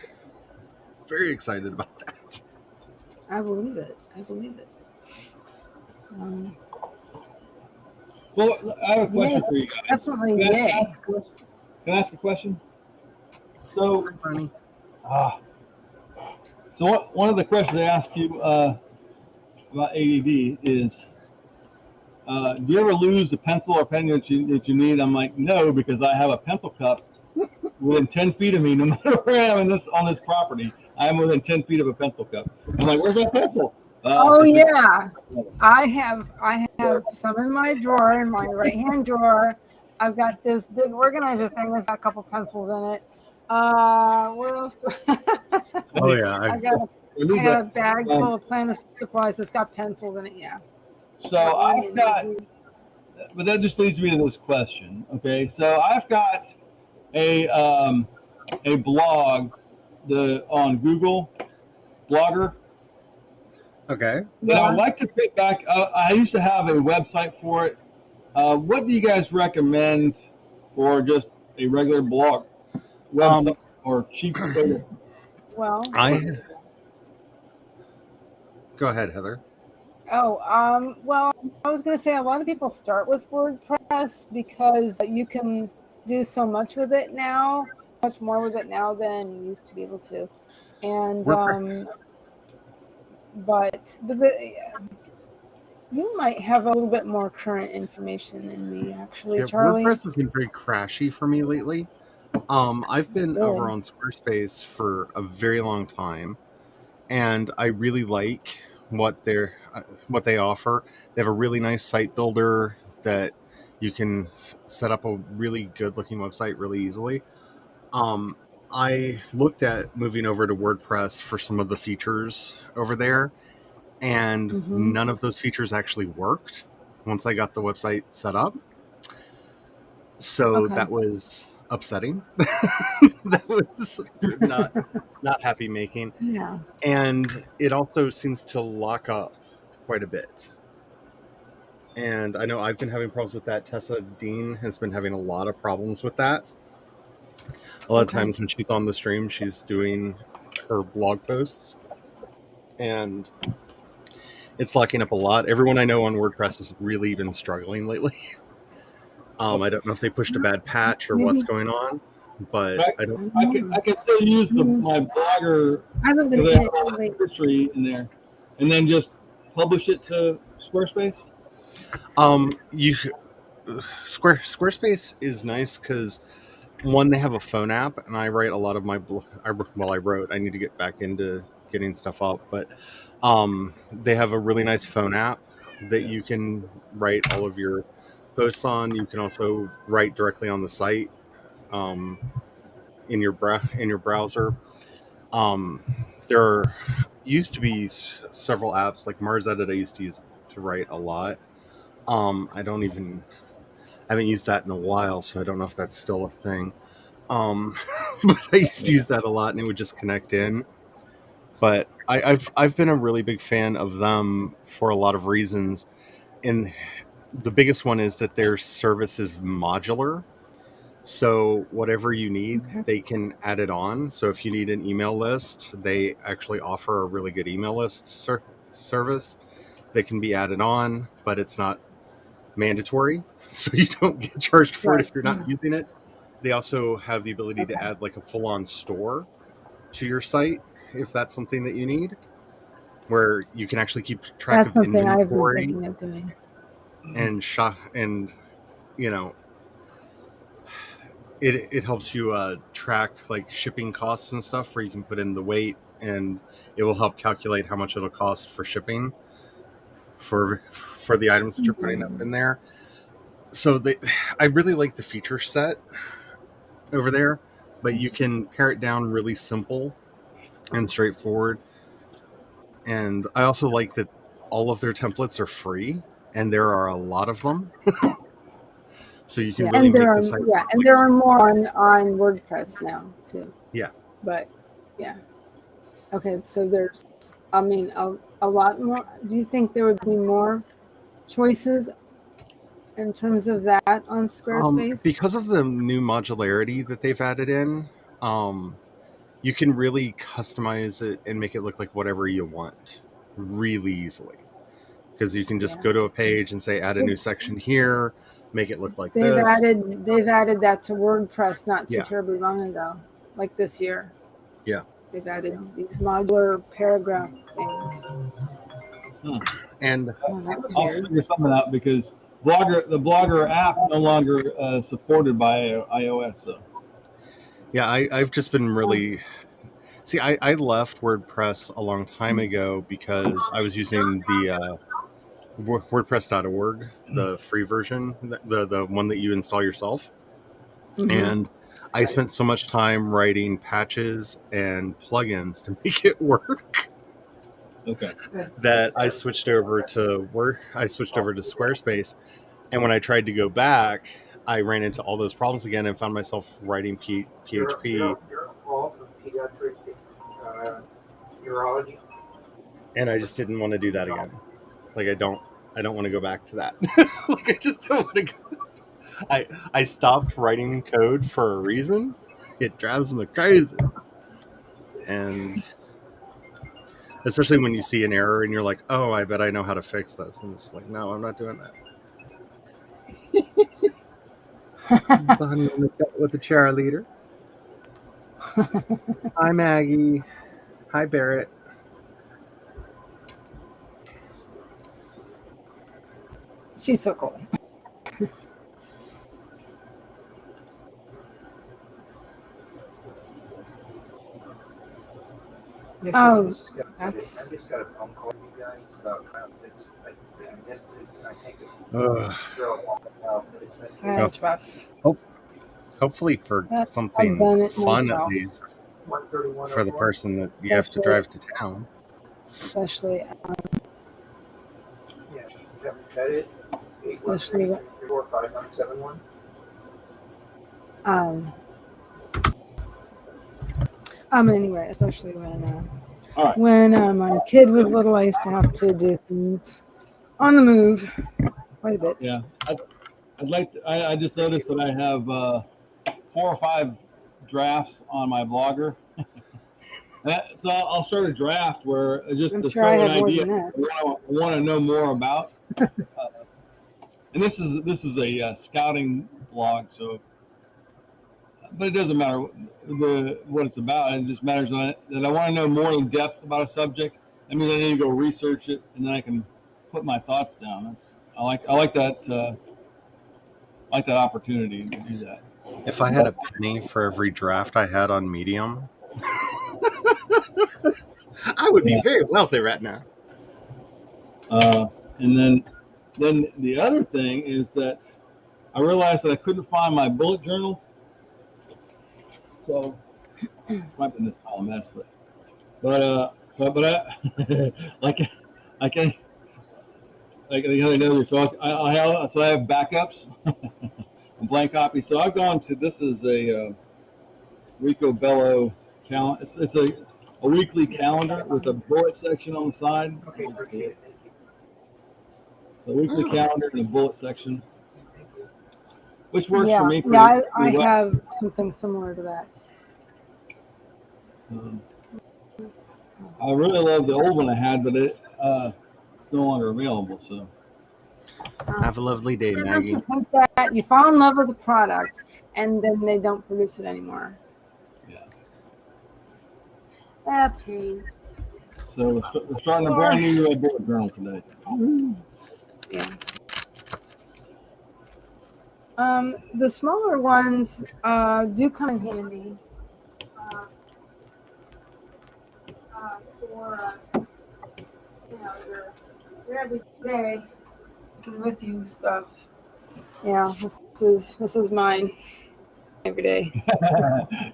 very excited about that. I believe it. Well, I have a question for you guys. Definitely, yay. Can I ask a question? So, one of the questions I ask you about ADD is, do you ever lose the pencil or pen that you need? I'm like, no, because I have a pencil cup within 10 feet of me. No matter where I am on this property, I'm within 10 feet of a pencil cup. I'm like, where's my pencil? Yeah, I have some in my drawer, in my right hand drawer. I've got this big organizer thing that's got a couple pencils in it. Where else? Oh yeah, I got a bag full of planner supplies that's got pencils in it. Yeah. So I've got, but that just leads me to this question. Okay, so I've got a blog on Google Blogger. Okay. But I'd like to pick back. I used to have a website for it. What do you guys recommend for just a regular blog website or cheap? Well, go ahead, Heather. Well, I was going to say a lot of people start with WordPress because you can do so much with it now, much more with it now than you used to be able to. And but you might have a little bit more current information than me, actually, yeah, Charlie. WordPress has been very crashy for me lately. I've been over on Squarespace for a very long time, and I really like what they offer. They have a really nice site builder that you can set up a really good looking website really easily. I looked at moving over to WordPress for some of the features over there, and none of those features actually worked once I got the website set up. So that was upsetting. That was not happy making. Yeah. And it also seems to lock up quite a bit. And I know I've been having problems with that. Tessa Dean has been having a lot of problems with that. A lot of times when she's on the stream, she's doing her blog posts, and it's locking up a lot. Everyone I know on WordPress has really been struggling lately. I don't know if they pushed a bad patch or what's going on, but I can still use my Blogger history in there, and then just publish it to Squarespace. Squarespace is nice because one, they have a phone app, and I write a lot of my I need to get back into getting stuff up, but they have a really nice phone app that you can write all of your posts on. You can also write directly on the site in your browser. There used to be several apps like Mars Edit I used to use to write a lot. I haven't used that in a while, so I don't know if that's still a thing. But I used to use that a lot, and it would just connect in. But I've been a really big fan of them for a lot of reasons, and the biggest one is that their service is modular. So whatever you need, they can add it on. So if you need an email list, they actually offer a really good email list service that can be added on, but it's not mandatory, so you don't get charged for it Right. if you're not using it. They also have the ability Okay. to add like a full-on store to your site if that's something that you need, where you can actually keep track That's of something I've been inventory thinking of doing. and shop, and you know, it helps you track like shipping costs and stuff, where you can put in the weight, and it will help calculate how much it'll cost for shipping for the items that you're putting up in there. So I really like the feature set over there, but you can pare it down really simple and straightforward. And I also like that all of their templates are free, and there are a lot of them. So you can really And make the site. there are more on WordPress now too. Yeah. But yeah. Okay, so there's, I mean, a lot more. Do you think there would be more choices in terms of that on Squarespace? Because of the new modularity that they've added in, you can really customize it and make it look like whatever you want really easily. Because you can just go to a page and say, add a new section here, make it look like they've this. They've added that to WordPress not too Yeah. terribly long ago, like this year. Yeah. They've added these modular paragraph things. And I'll figure something out because the Blogger app no longer supported by iOS. So. Yeah, I've just been really... See, I left WordPress a long time ago because I was using the WordPress.org, the free version, the one that you install yourself. Mm-hmm. And I spent so much time writing patches and plugins to make it work. Okay. That I switched over to Squarespace, and when I tried to go back, I ran into all those problems again and found myself writing PHP. Urology. And I just didn't want to do that again. Like I don't want to go back to that. Like I just don't want to go. I stopped writing code for a reason. It drives me crazy. And especially when you see an error and you're like, oh, I bet I know how to fix this. And it's just like, no, I'm not doing that. Bonnie with the cheerleader. Hi, Maggie. Hi, Barrett. She's so cool. Oh, that's... I just got a phone call from you guys about kind of this. I missed it. I think that's rough. Hopefully for something fun at least for the person that you have to drive to town. Especially, yeah, that it. Especially 45971. Anyway, especially when my kid was little, I used to have to do things on the move quite a bit. Yeah, I'd like to, I just noticed that I have 4 or 5 drafts on my Blogger. So I'll start a draft where just to throw an idea I want to know more about. And this is a scouting blog, so. But it doesn't matter what it's about. It just matters that I want to know more in depth about a subject. I mean, I need to go research it, and then I can put my thoughts down. I like that opportunity to do that. If I had a penny for every draft I had on Medium, I would be very wealthy right now. And then the other thing is that I realized that I couldn't find my bullet journal. So might be this column mess, but like I can't like the other day. So I have backups, a blank copy. So I've gone to this is a Rico Bello calendar. It's a weekly calendar with a bullet section on the side. Okay, a weekly calendar and a bullet section, which works for me. Yeah, I have something similar to that. I really love the old one I had, but it's no longer available. So Have a lovely day, Sometimes you Maggie. think that you fall in love with the product, and then they don't produce it anymore. Yeah. That's pain. So we're starting a brand new bullet journal today. Yeah. The smaller ones do come in handy for your everyday with you stuff. Yeah, this is mine every day.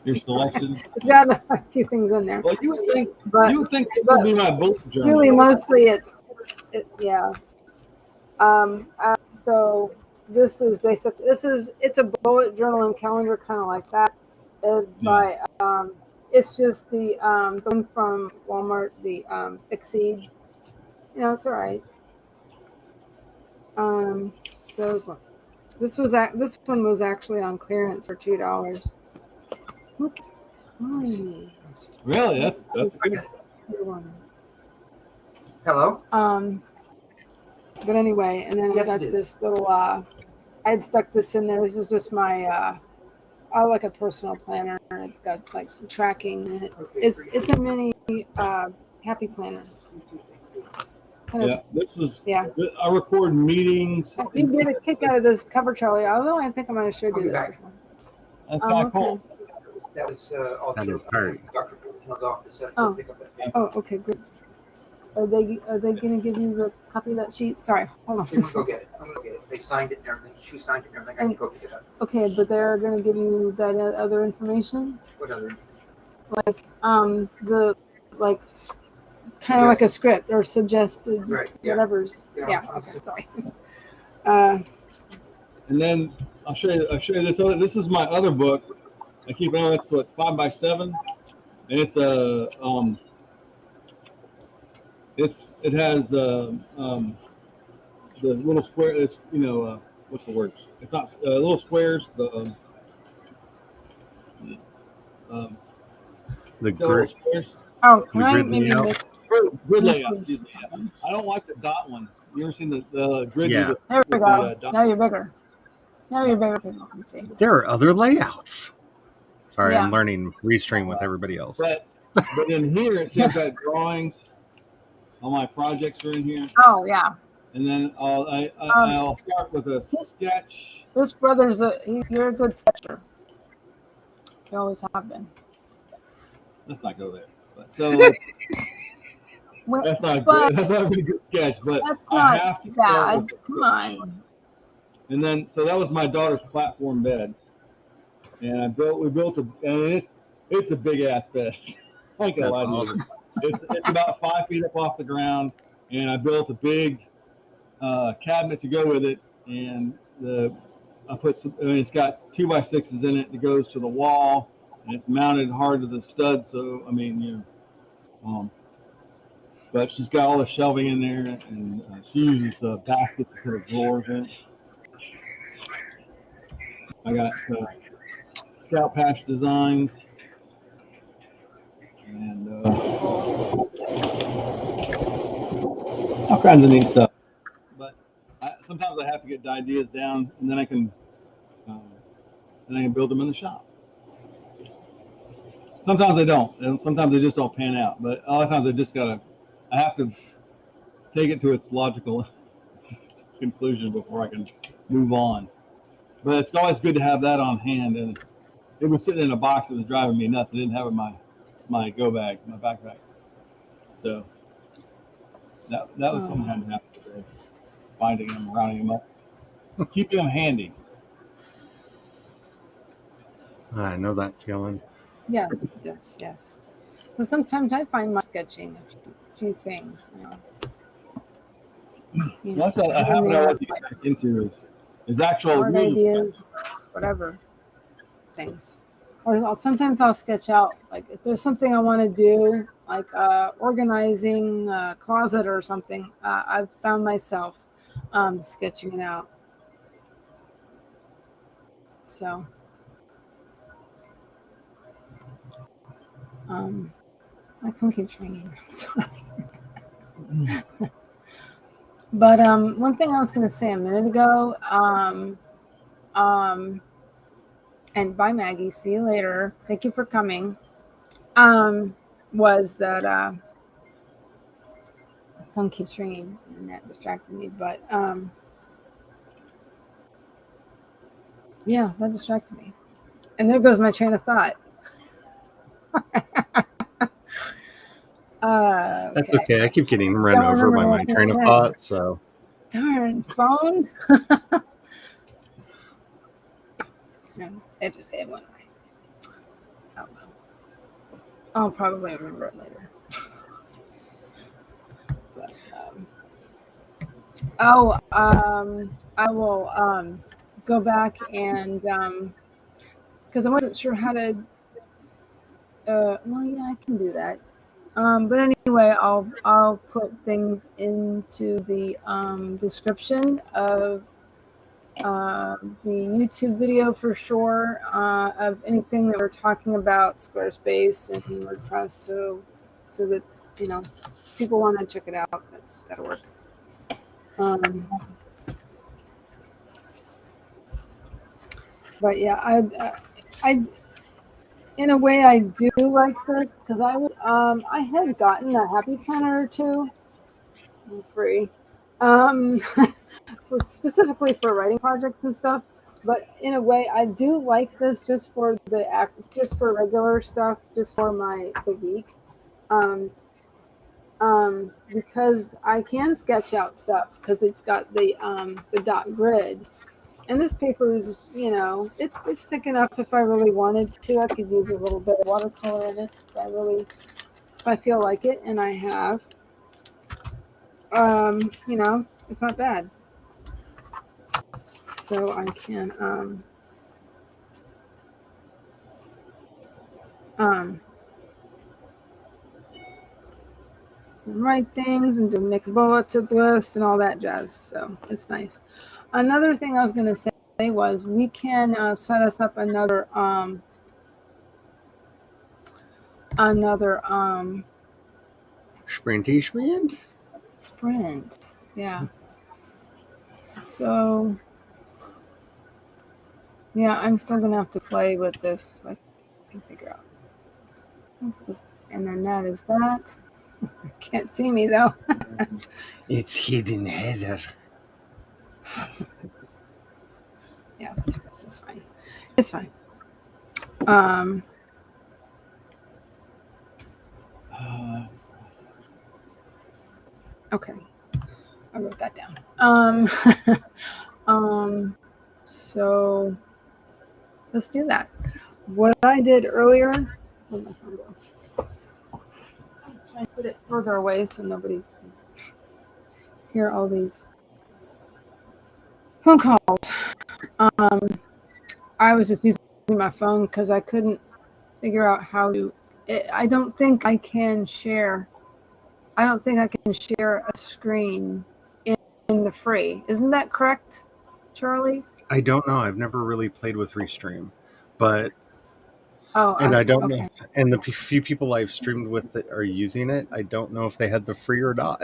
Your selection. It's got a few things in there, Well, you would think but this would be my bullet journal. really mostly yeah. So this is basic. It's a bullet journal and calendar, kind of like that. By it's just the one from Walmart, the Exceed. It's all right. So this one was actually on clearance for $2. Oops. Tiny. Really? That's good. One. Hello? But anyway, and then Yes, I got it is. this little I had stuck this in there. This is just my like a personal planner. It's got like some tracking in it. It's a mini happy planner. This was. Yeah. I record meetings. You get a kick out of this cover, Charlie. Although I think I might have showed you this before. That's kind of cool. That was That is party. Dr. Cookman's office. Oh. Oh, okay, good. Are they going to give you the copy of that sheet? Sorry, hold on. I'm gonna go get it. They signed it and everything. She signed it and everything. I can go pick it up. Okay, but they're going to give you that other information, What other? like the like kind of like a script or suggested whatever's. Yeah. Okay. Sorry. And then I'll show you this other. This is my other book. I keep it on. It's what 5x7, and it's a it has the little square. It's what's the word? It's not little squares. The grid. squares. Oh, can The I grid maybe layout? make Grid layout. Excuse me. I don't like the dot one. You ever seen the grid? Yeah. There we with go. dot? Now you're bigger. Now you're bigger. People can see. There are other layouts. Sorry, Yeah. I'm learning Restream with everybody else. But in here it says that drawings. All my projects are in here, Oh yeah. and then I'll start with a sketch. This brother's you're a good sketcher. You always have been. Let's not go there. So Wait, that's not but good. That's not a very good sketch, but that's I have not to start bad. with Come on. And then so that was my daughter's platform bed, and we built and it's a big ass bed. I ain't gonna lie to you. It's about 5 feet up off the ground, and I built a big cabinet to go with it, and it's got 2x6s in it that goes to the wall, and it's mounted hard to the stud. So but she's got all the shelving in there, and she uses baskets instead of drawers in it. I got Scout Patch designs, and all kinds of neat stuff. But sometimes I have to get the ideas down, and then I can build them in the shop. Sometimes they don't, and sometimes they just don't pan out. But a lot of times I have to take it to its logical conclusion before I can move on. But it's always good to have that on hand, and it was sitting in a box that was driving me nuts. I didn't have it in my go bag, my backpack. So that was something I had to happen today. Finding them, rounding them up, keeping them handy. I know that feeling. Yes. So sometimes I find my sketching a few things. That's what I haven't know what to get back into is actual art ideas, whatever things. Or sometimes I'll sketch out, like if there's something I want to do, like organizing a closet or something. I've found myself sketching it out. So, my phone keeps ringing. I'm sorry. But one thing I was going to say a minute ago, and bye Maggie, see you later. Thank you for coming. Was that the phone keeps ringing and that distracted me, but yeah, that distracted me. And there goes my train of thought. That's okay. I keep getting run over by my train of thought, so. Darn phone. No, it just it went away. Oh well. I'll probably remember it later. But I will go back and because I wasn't sure how to. Well, yeah, I can do that. But anyway, I'll put things into the description of the YouTube video for sure of anything that we're talking about Squarespace and WordPress, so that people want to check it out. That'll work. But yeah, I in a way I do like this because I had gotten a happy planner or two free. Specifically for writing projects and stuff, but in a way I do like this just for regular stuff, just for the week, because I can sketch out stuff because it's got the dot grid, and this paper is it's thick enough. If I really wanted to, I could use a little bit of watercolor in it if I feel like it, and I have it's not bad. So I can write things and make a bulleted list and all that jazz. So it's nice. Another thing I was going to say was we can set us up another sprint. Yeah. So yeah, I'm still gonna have to play with this. I can figure out what's this, and then that is that. Can't see me though. It's hidden header. Yeah, it's fine. It's fine. Okay, I wrote that down. So let's do that. What I did earlier. Where'd my phone go? I was trying to put it further away so nobody can hear all these phone calls. I was just using my phone because I couldn't figure out how to. I don't think I can share. I don't think I can share a screen in the free. Isn't that correct, Charlie? I don't know. I've never really played with Restream, but I don't know. And the few people I've streamed with that are using it, I don't know if they had the free or not.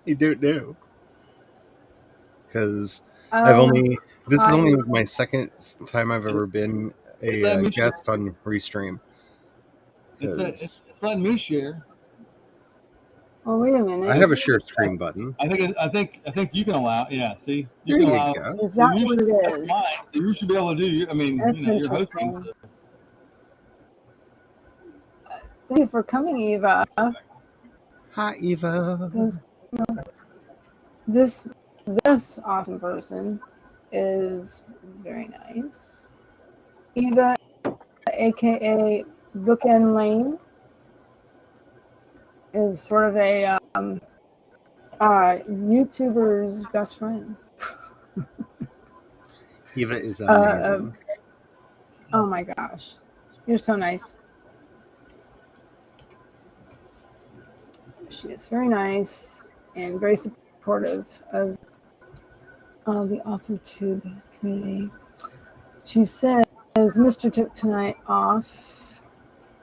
I don't know because this is only my second time I've ever been a guest on Restream. It's letting me share. Oh, wait a minute. I have a share screen button. I think you can allow. Yeah, see, you can allow. Go. Is that what it is? You should be able to do. I mean, you're hosting. Thank you for coming, Eva. Hi, Eva. This awesome person is very nice. Eva, aka Bookend Lane, is sort of a YouTuber's best friend. Eva is amazing. Oh my gosh, you're so nice. She is very nice and very supportive of the AuthorTube community. She says, Mr. took tonight off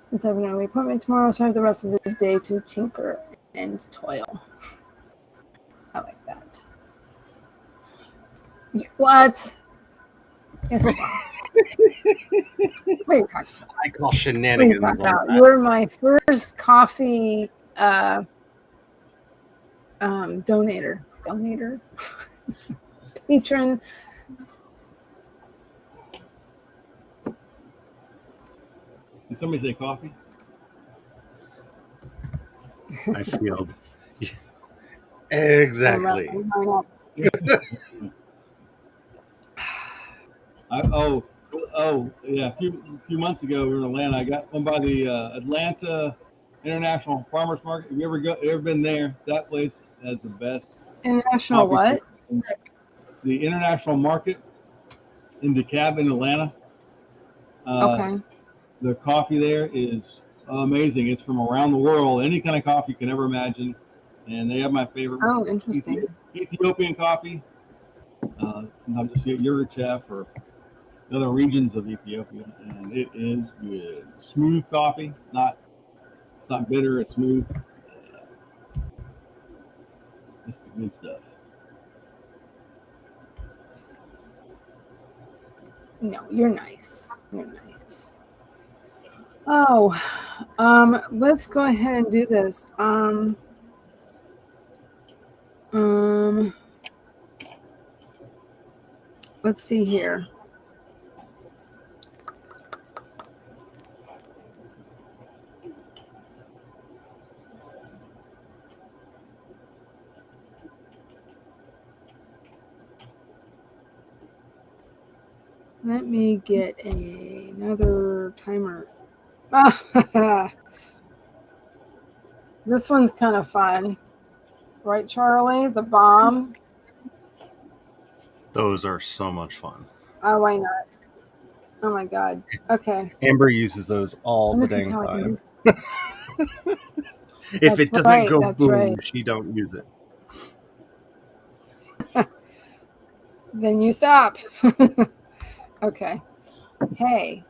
since I have an early appointment tomorrow, so I have the rest of the day to tinker and toil. I like that. What? Yes, you are. What are you talking about? I call What are you shenanigans talking on about? that. You were my first coffee donator. Patron. Did somebody say coffee? I feel exactly. Yeah. A few months ago, we were in Atlanta. I got one by the Atlanta International Farmers Market. Have you ever been there? That place has the best International coffee. what? The International Market in DeKalb in Atlanta. Okay. The coffee there is amazing. It's from around the world, any kind of coffee you can ever imagine. And they have my favorite Oh, interesting. Ethiopian coffee, not just Yirgacheffe or the other regions of Ethiopia, and it is good. Smooth coffee, it's not bitter, it's smooth. It's the good stuff. No, you're nice. You're nice. Oh, let's go ahead and do this. Let's see here. Let me get another timer. This one's kind of fun. Right, Charlie? The bomb. Those are so much fun. Oh, why not? Oh my God. Okay. Amber uses those all And the this is dang how I time. do. If it doesn't right, go that's boom, right. she don't use it. Then you stop. Okay. Hey,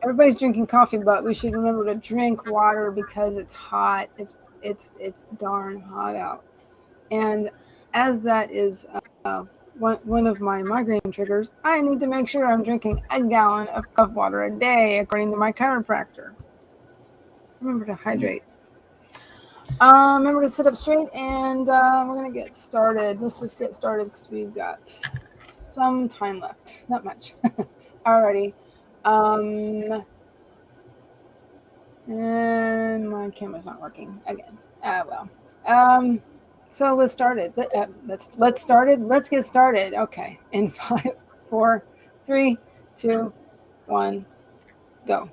everybody's drinking coffee, but we should remember to drink water because it's hot. It's darn hot out. And as that is one of my migraine triggers, I need to make sure I'm drinking a gallon of water a day, according to my chiropractor. Remember to hydrate. Remember to sit up straight, and we're gonna get started. Let's just get started because we've got some time left. Not much. Alrighty. And my camera's not working again. Well. So let's start it. Let's start it. Let's get started. Okay. In 5, 4, 3, 2, 1, go.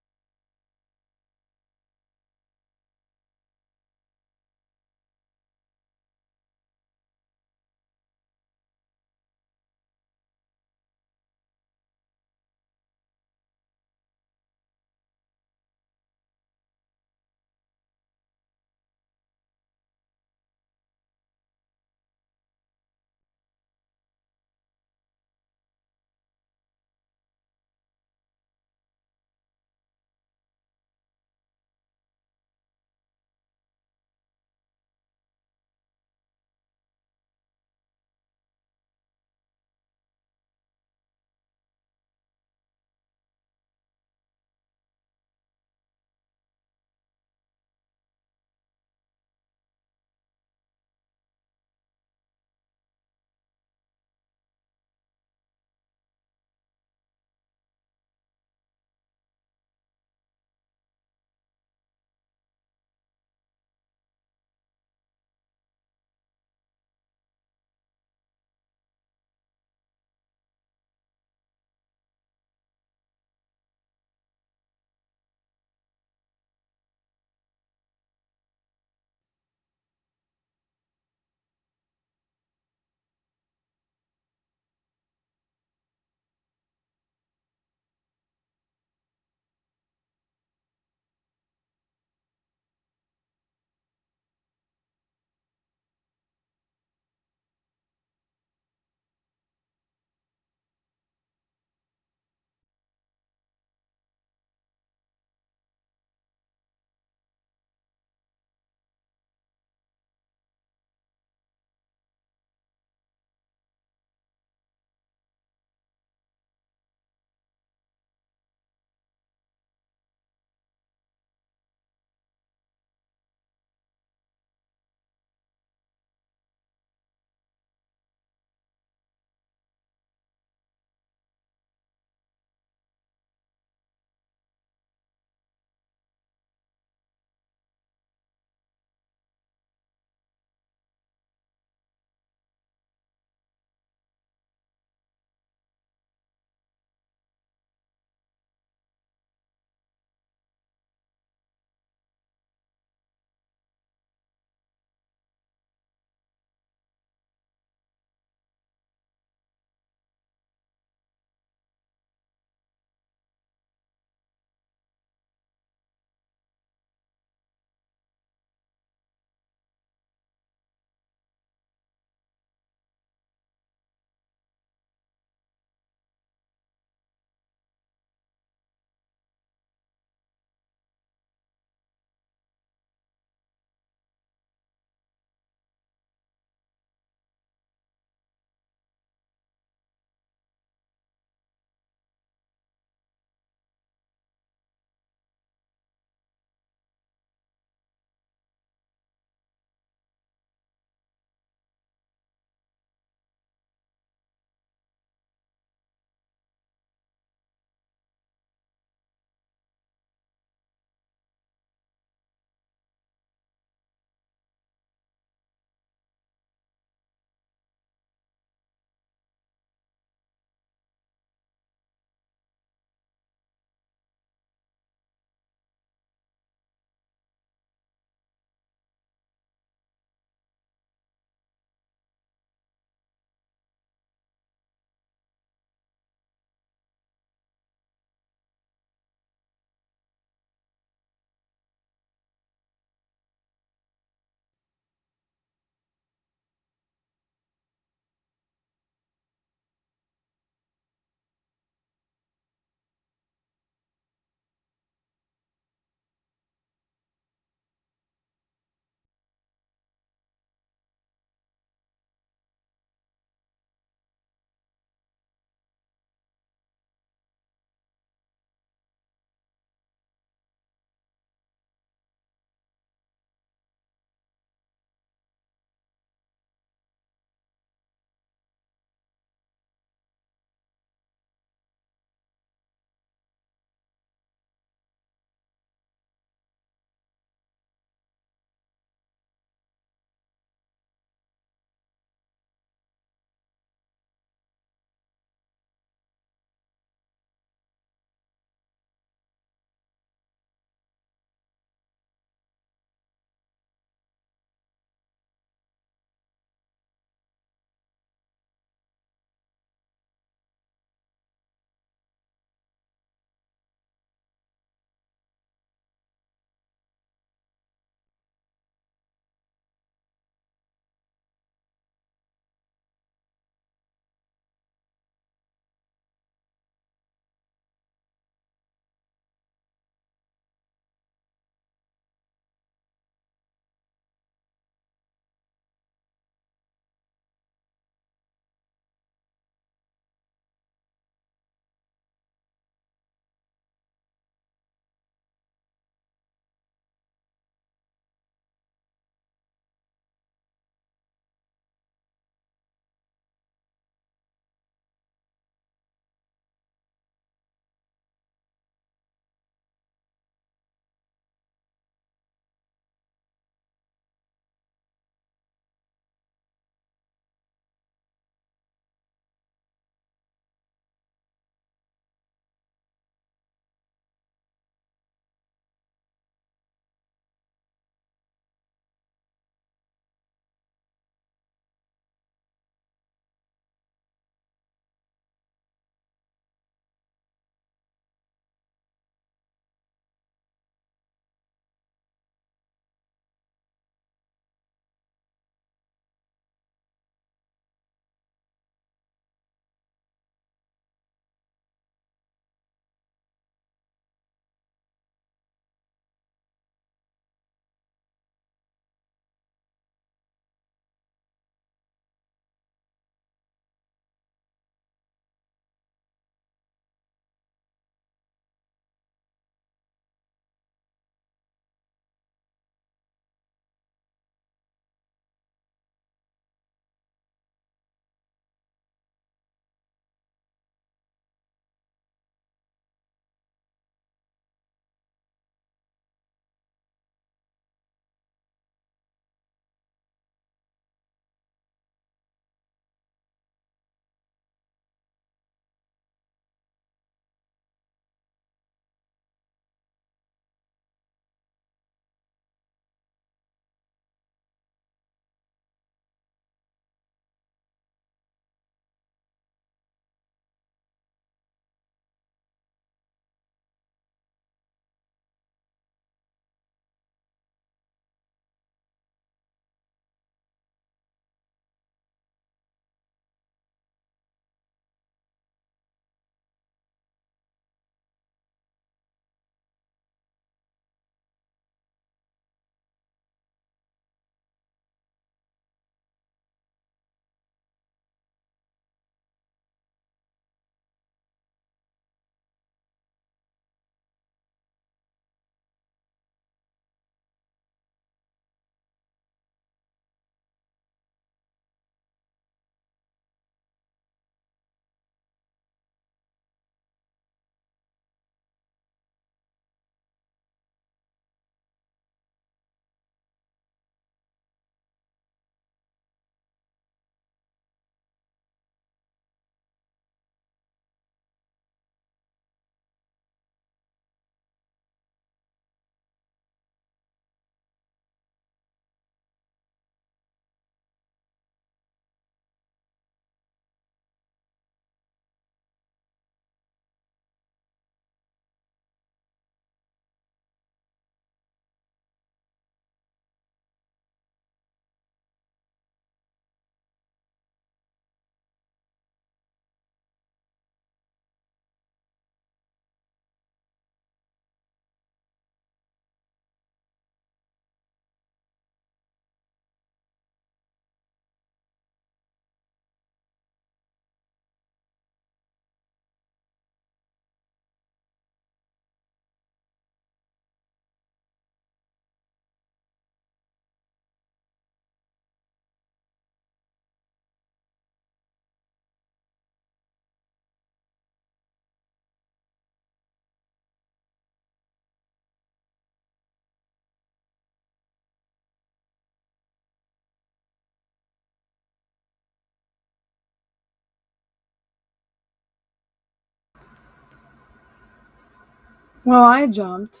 Well, I jumped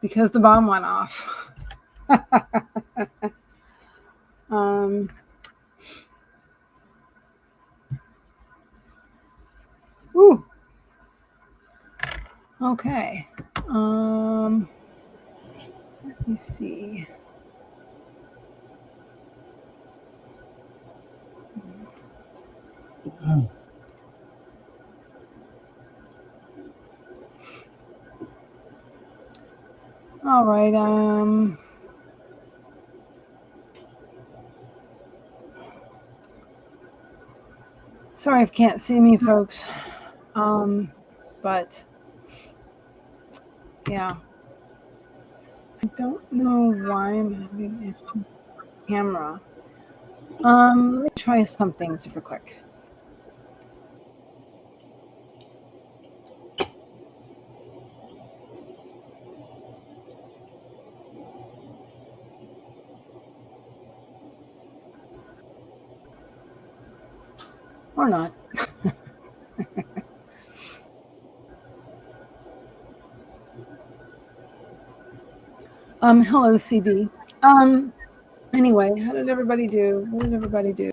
because the bomb went off. um, ooh. Okay. Let me see. All right. Sorry if you can't see me, folks. But yeah, I don't know why I'm having issues with the camera. Let me try something super quick. Or not. Hello, CB. Anyway, how did everybody do? What did everybody do?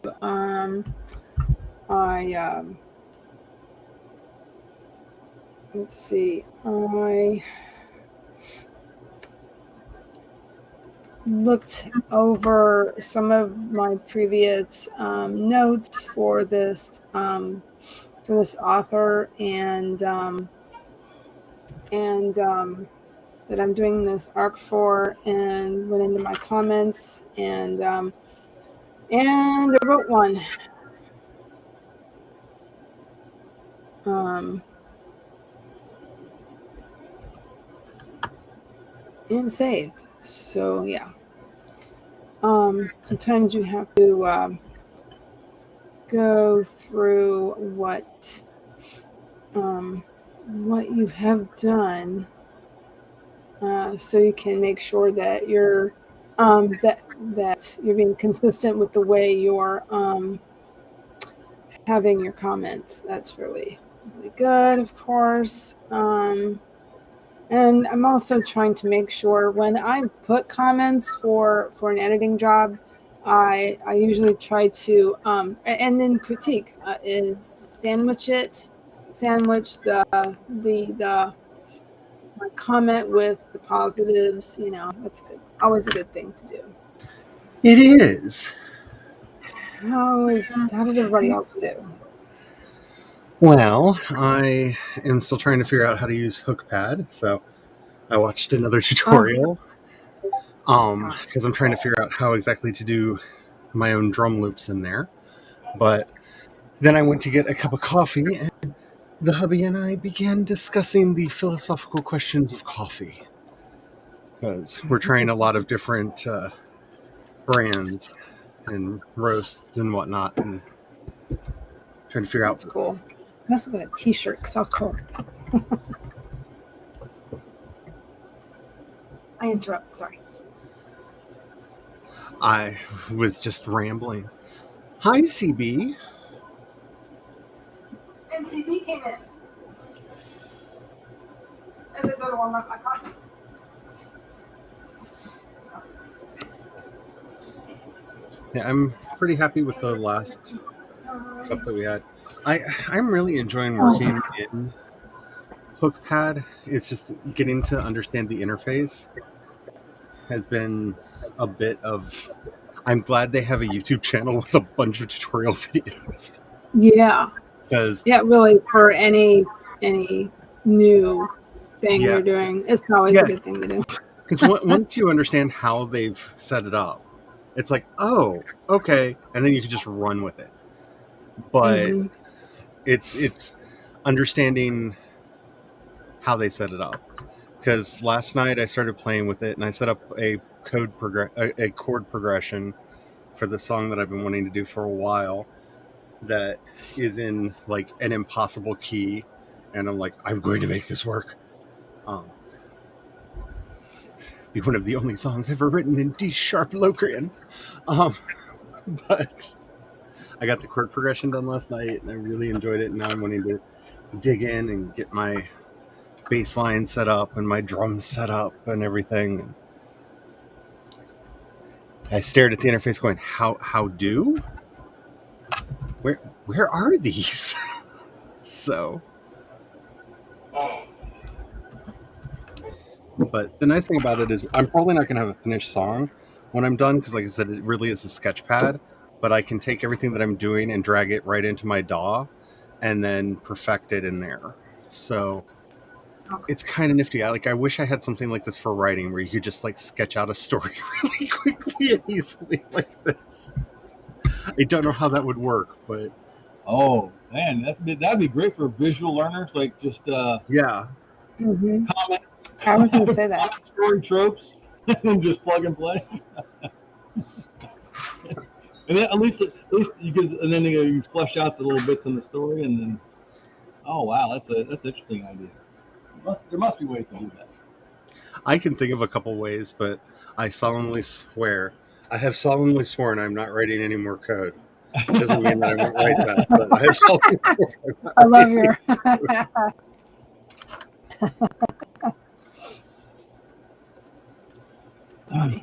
Let's see. I looked over some of my previous notes for this author, and that I'm doing this arc for, and went into my comments, and I wrote one. And saved. So yeah. Sometimes you have to go through what you have done, so you can make sure that you're that you're being consistent with the way you're having your comments. That's really good, of course. And I'm also trying to make sure when I put comments for an editing job, I usually try to and then critique is sandwich the my comment with the positives. That's good. Always a good thing to do. It is. How did everybody else do? Well, I am still trying to figure out how to use HookPad, so I watched another tutorial. Because I'm trying to figure out how exactly to do my own drum loops in there. But then I went to get a cup of coffee, and the hubby and I began discussing the philosophical questions of coffee. Because we're trying a lot of different brands and roasts and whatnot, and trying to figure out. That's cool. I also got a t-shirt because I was cold. I interrupt. Sorry. I was just rambling. Hi, CB. And CB came in. As I go to warm up my coffee. Yeah, I'm pretty happy with the last stuff that we had. I'm really enjoying working in HookPad. It's just getting to understand the interface has been a bit of... I'm glad they have a YouTube channel with a bunch of tutorial videos. Yeah. Because really, for any new thing you're doing, it's always a good thing to do. Because once you understand how they've set it up, it's like, oh, okay, and then you can just run with it. But it's understanding how they set it up. Because last night I started playing with it, and I set up a chord progression for the song that I've been wanting to do for a while. That is in like an impossible key, and I'm like, I'm going to make this work. Be one of the only songs ever written in D sharp Locrian. But I got the chord progression done last night, and I really enjoyed it. And now I'm wanting to dig in and get my bass line set up and my drums set up and everything. I stared at the interface going, how do? Where are these? So, but the nice thing about it is I'm probably not going to have a finished song when I'm done, because like I said, it really is a sketch pad, but I can take everything that I'm doing and drag it right into my DAW and then perfect it in there. So it's kind of nifty. I wish I had something like this for writing, where you could just like sketch out a story really quickly and easily like this. I don't know how that would work, but Oh man, that'd be great for visual learners, like just yeah. Mm-hmm. comment. I was going to say that. Story tropes and just plug and play. And then at least you could, and then you flesh out the little bits in the story, and then oh wow, that's an interesting idea. There must be ways to do that. I can think of a couple ways, but I have solemnly sworn I'm not writing any more code. Doesn't mean that I won't write that, but I have solemnly sworn. I love your. Funny.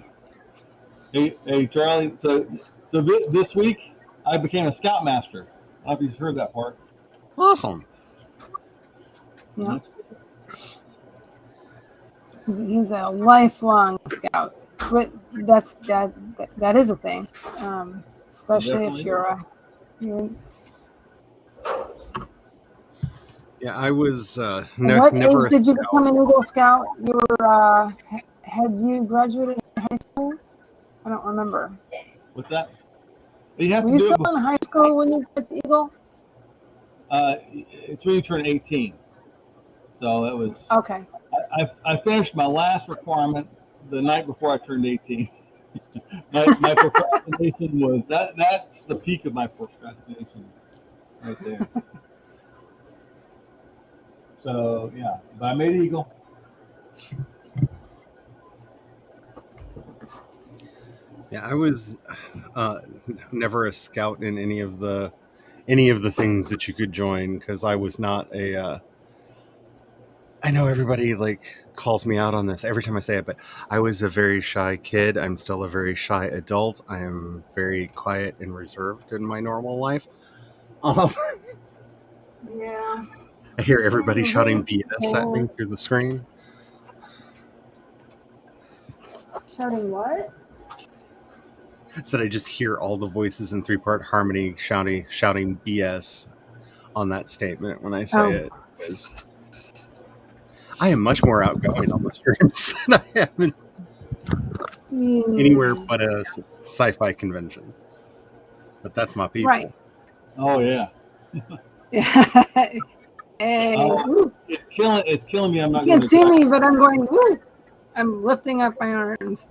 Hey Charlie, so this week I became a scoutmaster. I don't know if you've heard that part. Awesome. Yeah. He's a lifelong scout. But that is a thing, especially if you're Yeah, I was what never age did you become an Eagle Scout? You were had you graduated high school? I don't remember. What's that? You have Were to you do still in high school when you got the Eagle? It's when you turn 18. So it was Okay. I finished my last requirement the night before I turned 18. my procrastination was that's the peak of my procrastination right there. So yeah, but I made Eagle. Yeah, I was never a scout in any of the things that you could join, because I was not a. I know everybody like calls me out on this every time I say it, but I was a very shy kid. I'm still a very shy adult. I am very quiet and reserved in my normal life. Yeah. I hear everybody shouting BS at me through the screen. Shouting what? So I just hear all the voices in 3-part harmony shouting BS on that statement when I say it. I am much more outgoing on the streams than I am anywhere but a sci-fi convention. But that's my people. Right. Oh yeah. Hey. It's killing me. I'm not. You can't see me, but I'm going. Woo! I'm lifting up my arms.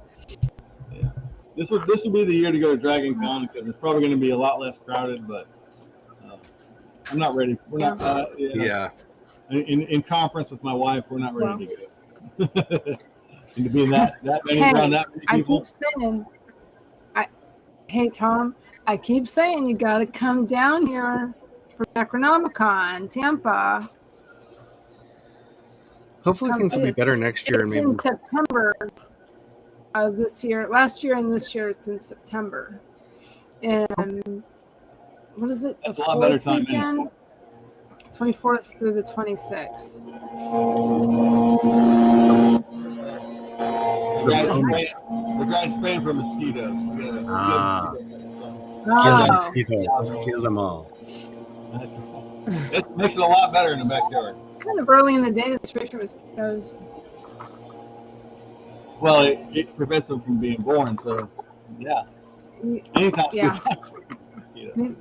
Yeah. This will be the year to go to Dragon Con, because it's probably going to be a lot less crowded. But I'm not ready. We're not. Yeah. In conference with my wife, we're not ready to go. And to be in that many around that many people. I keep saying, hey Tom, I keep saying you got to come down here for Necronomicon, Tampa. Hopefully things will be better next year. It's and maybe in September of this year. Last year and this year it's in September. And what is it? That's a lot better time. Weekend? 24th through the 26th. The guy's spraying for mosquitoes. Kill them all. It makes it a lot better in the backyard. Kind of early in the day to spray for mosquitoes. Well, it prevents them from being born. So, yeah. Anytime. Yeah.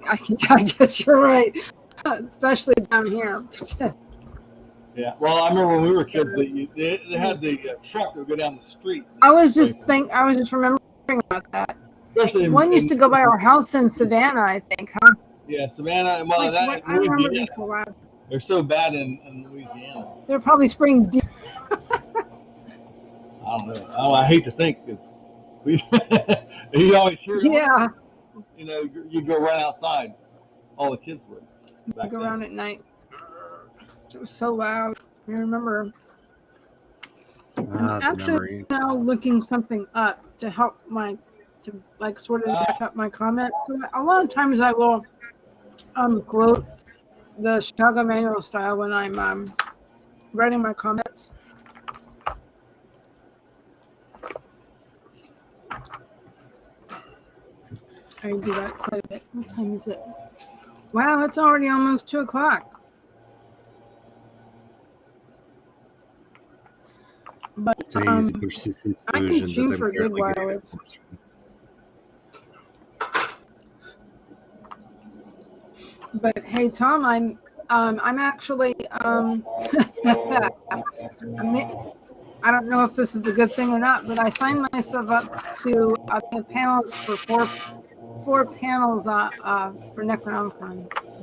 I guess you're right. Especially down here. Yeah. Well, I remember when we were kids, they had the truck that would go down the street. I was just remembering about that. Especially one used to go by our house in Savannah, I think, huh? Yeah, Savannah. Well, I remember being so loud. They're so bad in Louisiana. They're probably spraying deep. I don't know. I hate to think, because you always hear. Yeah. You know, you go right outside. All the kids would. Go around at night. It was so loud. I remember Ah, the Actually, memories. now looking something up to help sort of back up my comment. So a lot of times I will quote the Chicago Manual style when I'm writing my comments. I do that quite a bit. What time is it? Wow, it's already almost 2:00. But Today's persistent I can illusion stream that for I'm a good barely while. getting it. But hey, Tom, I'm actually I don't know if this is a good thing or not, but I signed myself up to be a panelist for four panels for Necronomicon. So.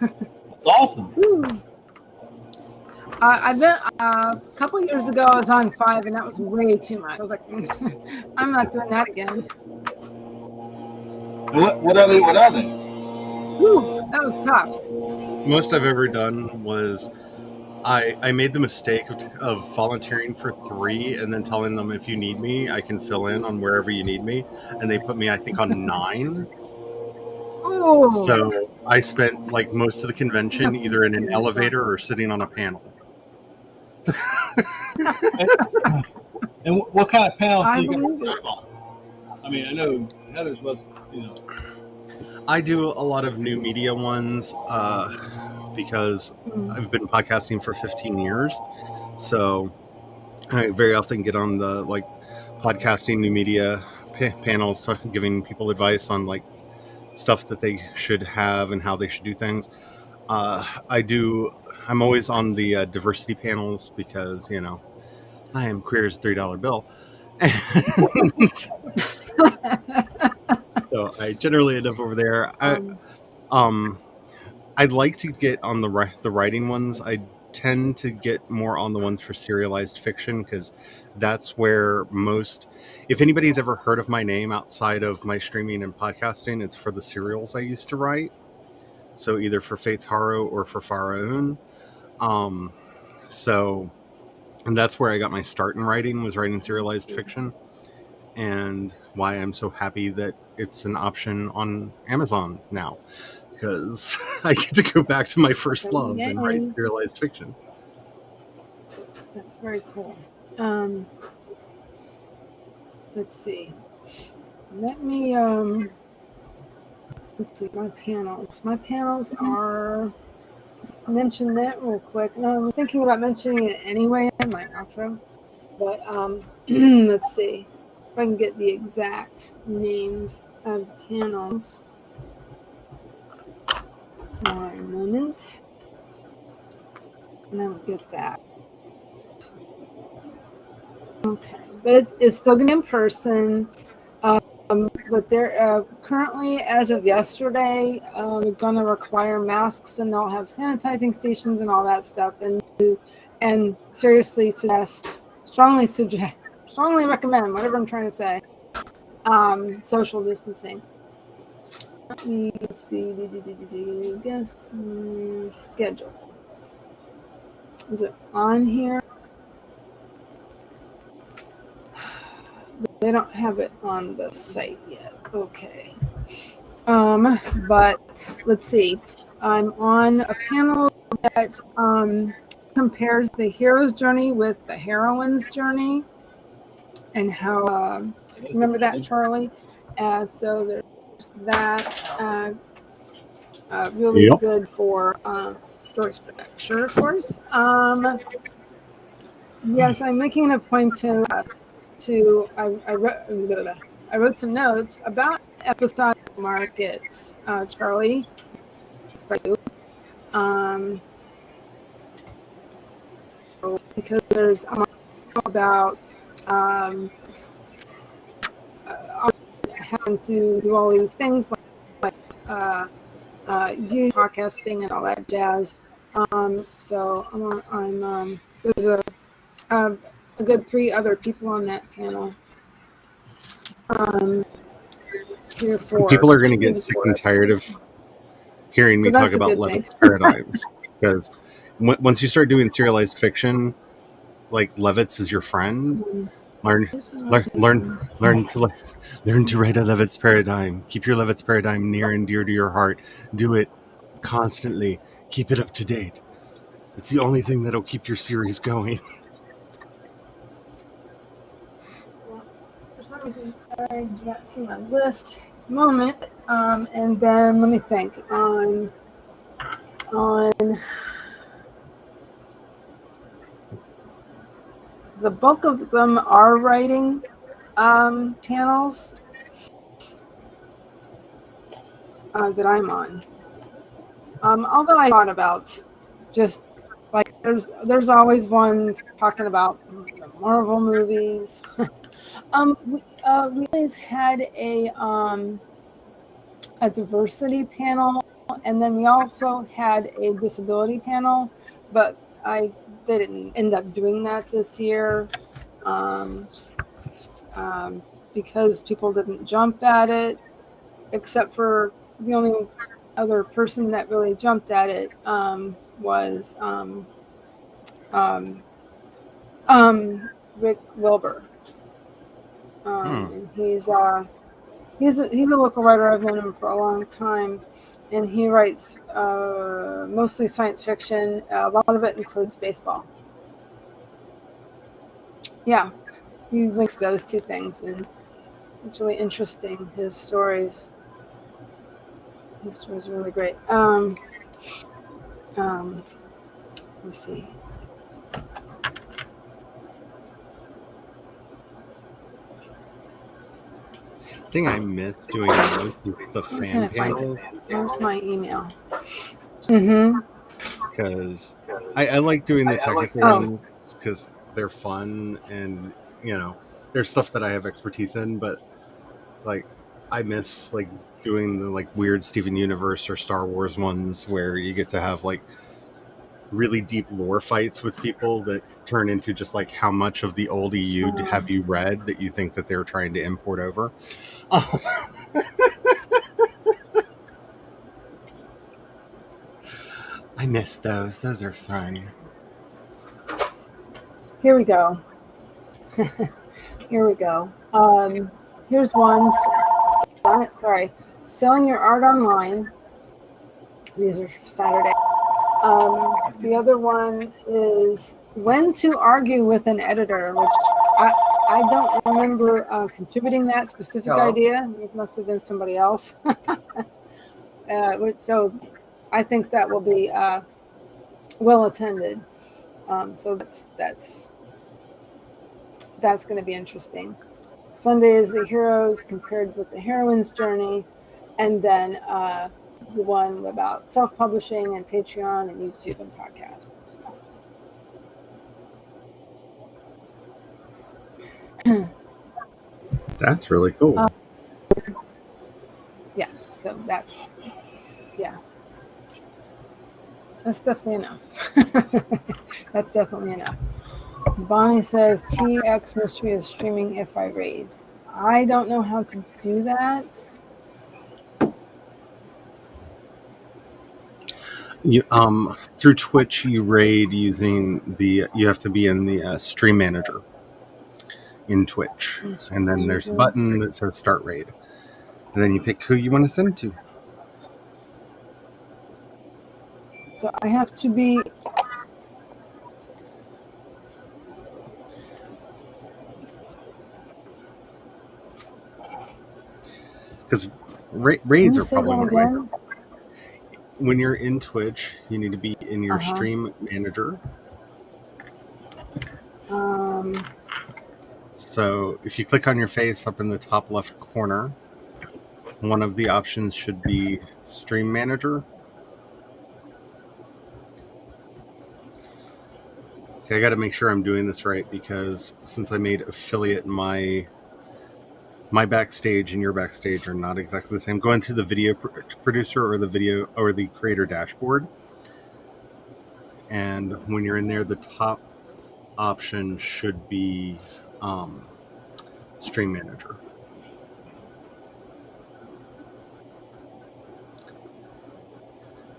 It's awesome. Woo. I've been a couple of years ago. I was on 5, and that was way too much. I was like, I'm not doing that again. What are they? What are they? Woo, that was tough. Most I've ever done was I made the mistake of volunteering for 3 and then telling them, if you need me, I can fill in on wherever you need me. And they put me, I think, on 9. Oh. So I spent like most of the convention either in an elevator or sitting on a panel. And what kind of panels do you believe guys serve on? I mean, I know Heather's was, I do a lot of new media ones because I've been podcasting for 15 years. So I very often get on the like podcasting new media panels, giving people advice on like stuff that they should have and how they should do things. I'm always on the diversity panels because, I am queer as $3 bill. So I generally end up over there. I'd like to get on the writing ones. I tend to get more on the ones for serialized fiction because that's where if anybody's ever heard of my name outside of my streaming and podcasting, it's for the serials I used to write. So either for Fate's Harrow or for Faraoon. And that's where I got my start in writing, was writing serialized fiction. And why I'm so happy that it's an option on Amazon now, because I get to go back to my first love and write serialized fiction. That's very cool. Let's see. Let's see, my panels. My panels are, let's mention that real quick. And I'm thinking about mentioning it anyway in my outro. But let's see if I can get the exact names of panels. One moment. And I'll get that. Okay. But it's still going to be in person. But they're currently, as of yesterday, going to require masks, and they'll have sanitizing stations and all that stuff. And seriously strongly recommend, whatever I'm trying to say, social distancing. Let me see. Guest schedule. Is it on here? They don't have it on the site yet. Okay. But let's see. I'm on a panel that compares the hero's journey with the heroine's journey, and how remember that, Charlie? So there's that. Really good for story structure, of course. Yes, I'm making a point to I wrote some notes about episodic markets, Charlie. Because there's about having to do all these things like podcasting and all that jazz. So there's a good 3 other people on that panel. People are going to get sick and tired of hearing me talk about Levitt's paradigms, because once you start doing serialized fiction, like Levitz is your friend. Learn to write a Levitz paradigm. Keep your Levitz paradigm near and dear to your heart. Do it constantly. Keep it up to date. It's the only thing that'll keep your series going. For some reason, I do not see my list at the moment. And then let me think. On the bulk of them are writing panels that I'm on. Although I thought about just like there's always one talking about the Marvel movies. We always had a diversity panel, and then we also had a disability panel, but they didn't end up doing that this year because people didn't jump at it, except for the only other person that really jumped at it was Rick Wilbur. And he's a local writer. I've known him for a long time, and he writes mostly science fiction. A lot of it includes baseball. Yeah, he makes those two things, and it's really interesting. His stories are really great. Let's see. The thing I miss doing the most is the fan panels. Where's my email? Because I like doing the technical ones because they're fun and, you know, there's stuff that I have expertise in, but like I miss like doing the like weird Steven Universe or Star Wars ones where you get to have like really deep lore fights with people that turn into just like how much of the old EU have you read that you think that they're trying to import over. I miss those. Those are fun. Here we go. Here we go. Here's one. Sorry. Selling your art online. These are for Saturday. The other one is when to argue with an editor, which I don't remember contributing that specific idea. This must have been somebody else. So I think that will be well attended. So that's going to be interesting. Sunday is the heroes compared with the heroine's journey, and then the one about self-publishing and Patreon and YouTube and podcasts. So. That's really cool. Yes, so that's definitely enough. That's definitely enough. Bonnie says TX Mystery is streaming if I raid. I don't know how to do that. You through Twitch you raid using you have to be in the stream manager in Twitch, and then there's a button that says start raid, and then you pick who you want to send to. So I have to be because raids are probably when you're in Twitch, you need to be in your stream manager. So if you click on your face up in the top left corner, one of the options should be stream manager. See, I got to make sure I'm doing this right because since I made affiliate, my backstage and your backstage are not exactly the same. Go into the video producer or the video or the creator dashboard, and when you're in there, the top option should be stream manager.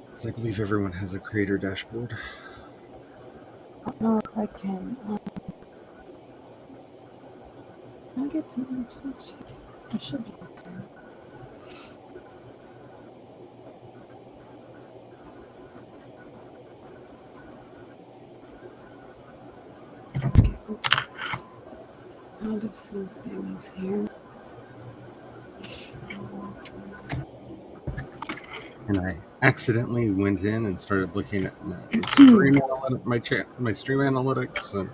Because I believe everyone has a creator dashboard. I don't know if I can. Can I get to my Twitch? I should be able to. Out of some things here. And I accidentally went in and started looking at my stream analytics, and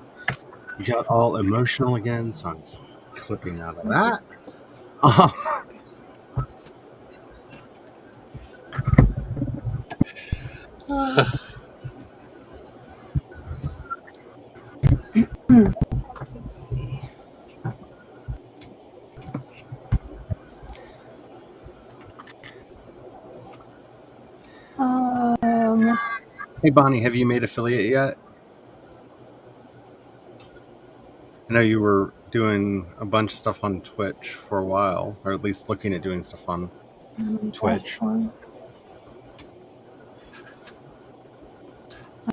got all emotional again. So I'm clipping out of that. Let's see. Hey Bonnie, have you made affiliate yet? I know you were doing a bunch of stuff on Twitch for a while, or at least looking at doing stuff on Twitch. I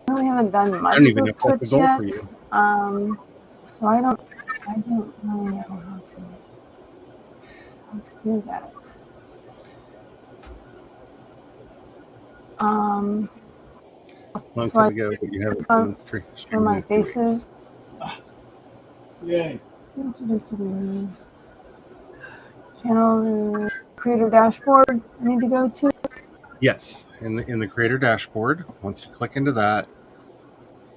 really haven't done much I don't even know with if that's a Twitch goal yet. for you. So I don't really know how to do that. Long so time ago, but you haven't been streaming for my in a few weeks. faces. Yay. Channel creator dashboard I need to go to. Yes, in the creator dashboard, once you click into that,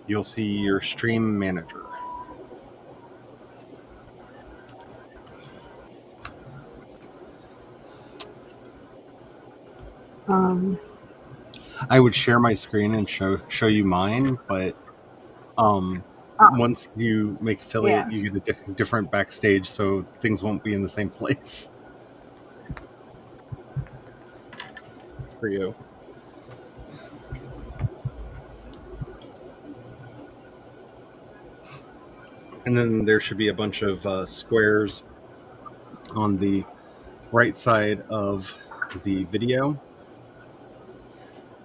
you'll see your stream manager. I would share my screen and show you mine, but once you make affiliate, you get a different backstage, so things won't be in the same place for you. And then there should be a bunch of squares on the right side of the video.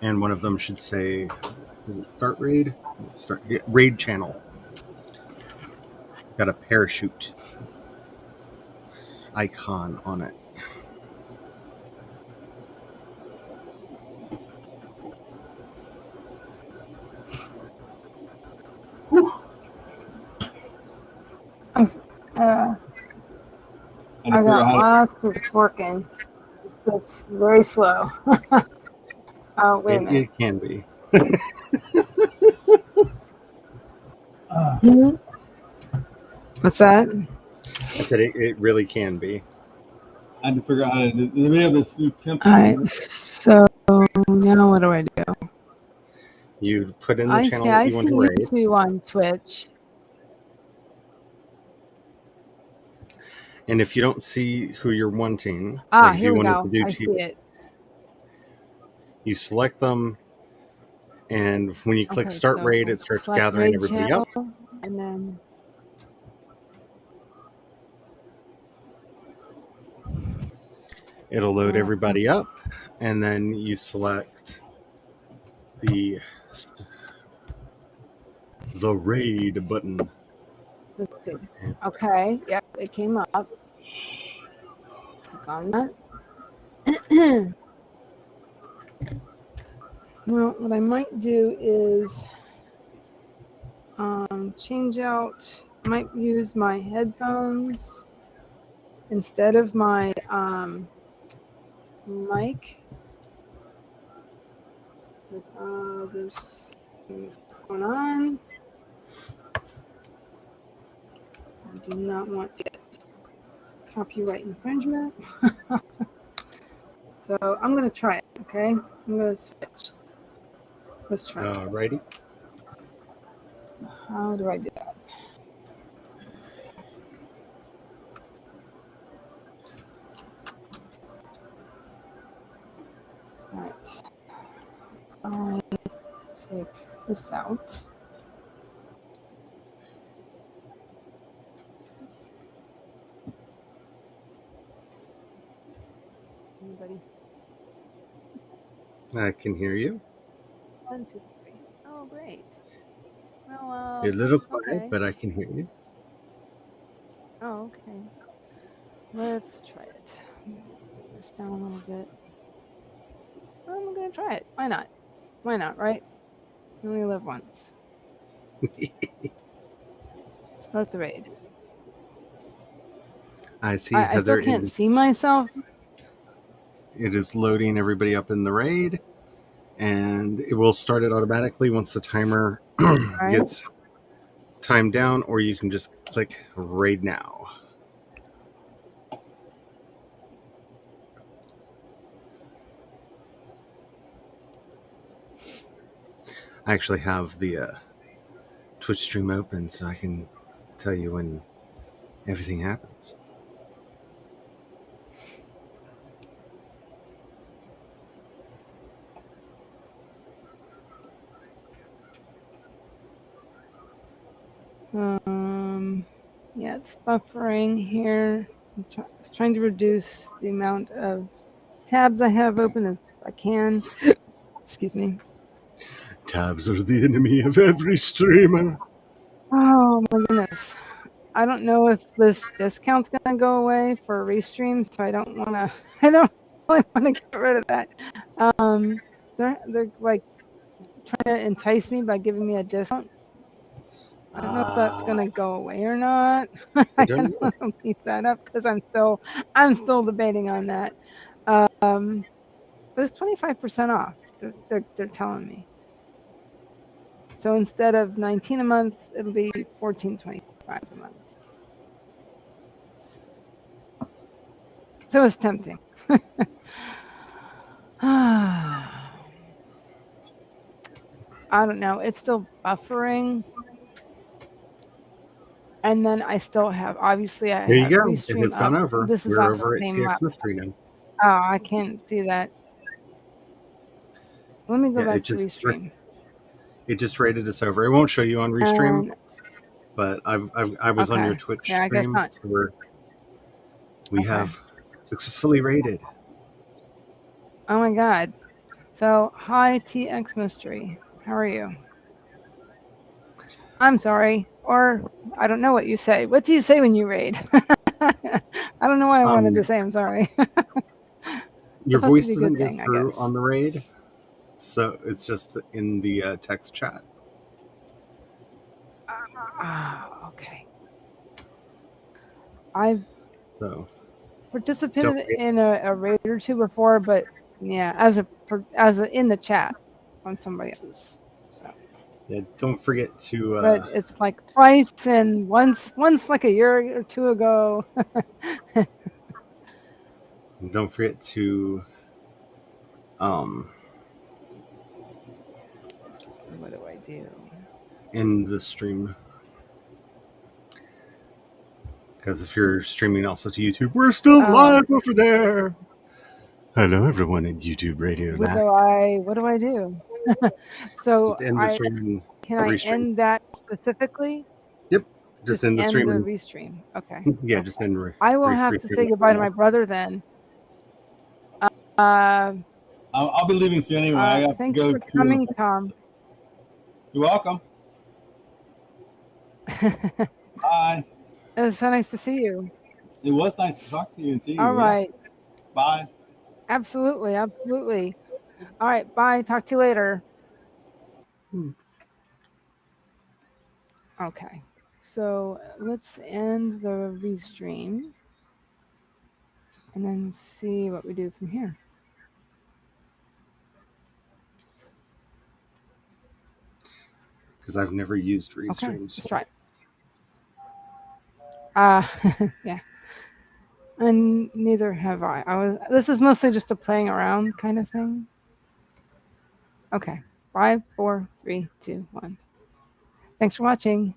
And one of them should say, start raid? Raid channel. Got a parachute icon on it. I got lots that's working. It's very slow. Oh, wait a minute. It can be. What's that? I said it really can be. I had to figure out how to do. We have this new template. All right. So now what do I do? You put in the channel that you want to raid. I see you on Twitch. And if you don't see who you're wanting, like here we go. I see it. You select them, and when you click Start Raid, it starts gathering everybody up. And then it'll load everybody up, and then you select the raid button. Let's see. Okay. Yep, it came up. Click on that. Well, what I might do is change out. I might use my headphones instead of my mic. There's things going on. I do not want to get copyright infringement. So I'm going to try it, okay? I'm going to switch. Let's try it. Alrighty. How do I do that? Let's see. All right. I take this out. Anybody? I can hear you. 1, 2, 3. Oh, great. Well, You're a little quiet, but I can hear you. Oh, okay. Let's try it. Put this down a little bit. I'm gonna try it. Why not? Why not, right? You only live once. Start the raid. I see I still Heather. can't see myself. It is loading everybody up in the raid, and it will start it automatically once the timer Right? gets timed down, or you can just click raid now. I actually have the Twitch stream open, so I can tell you when everything happens. Yeah, it's buffering here. I'm trying to reduce the amount of tabs I have open if I can. Excuse me. Tabs are the enemy of every streamer. Oh my goodness. I don't know if this discount's gonna go away for restream, so I don't really wanna get rid of that. They're like trying to entice me by giving me a discount. I don't know if that's gonna go away or not. I don't know. I'll keep that up because I'm still debating on that. But it's 25% off. They're telling me. So instead of 19 a month, it'll be 14.25 a month. So it's tempting. I don't know. It's still buffering. And then I still have, obviously, I There you have go. It Restream has gone up. over. This is We're on over the at same TX map. Mystery now. Oh, I can't see that. Let me go Yeah, back to Restream. It just rated us over. It won't show you on Restream, but I was on your Okay. Twitch Yeah, I guess stream, not. so we Okay. have successfully rated. Oh my God. So, hi, TX Mystery. How are you? I'm sorry. Or, I don't know what you say. What do you say when you raid? I don't know why I wanted to say I'm sorry. Your supposed to voice be a doesn't good go thing, I through guess. on the raid, so it's just in the text chat. Okay. I've participated in a raid or two before, but yeah, as a in the chat on somebody else's. So. Yeah, don't forget to. But it's like twice and once like a year or two ago. Don't forget to. What do I do? End the stream. Because if you're streaming also to YouTube, we're still live over there. Hello, everyone in YouTube Radio. So what do I do? So just end the stream. Can I end that specifically? Yep. Just end the stream. End the restream. Okay. Yeah, just end. I will have to say goodbye to my brother then. I'll be leaving soon anyway. I have thanks to go for coming, Tom. You're welcome. Bye. It was so nice to see you. It was nice to talk to you and see you. All right. Bye. Absolutely. All right. Bye. Talk to you later. Okay. So let's end the restream and then see what we do from here. Because I've never used Restream. Okay, let's try it. Yeah. And neither have I. This is mostly just a playing around kind of thing. Okay. 5, 4, 3, 2, 1. Thanks for watching.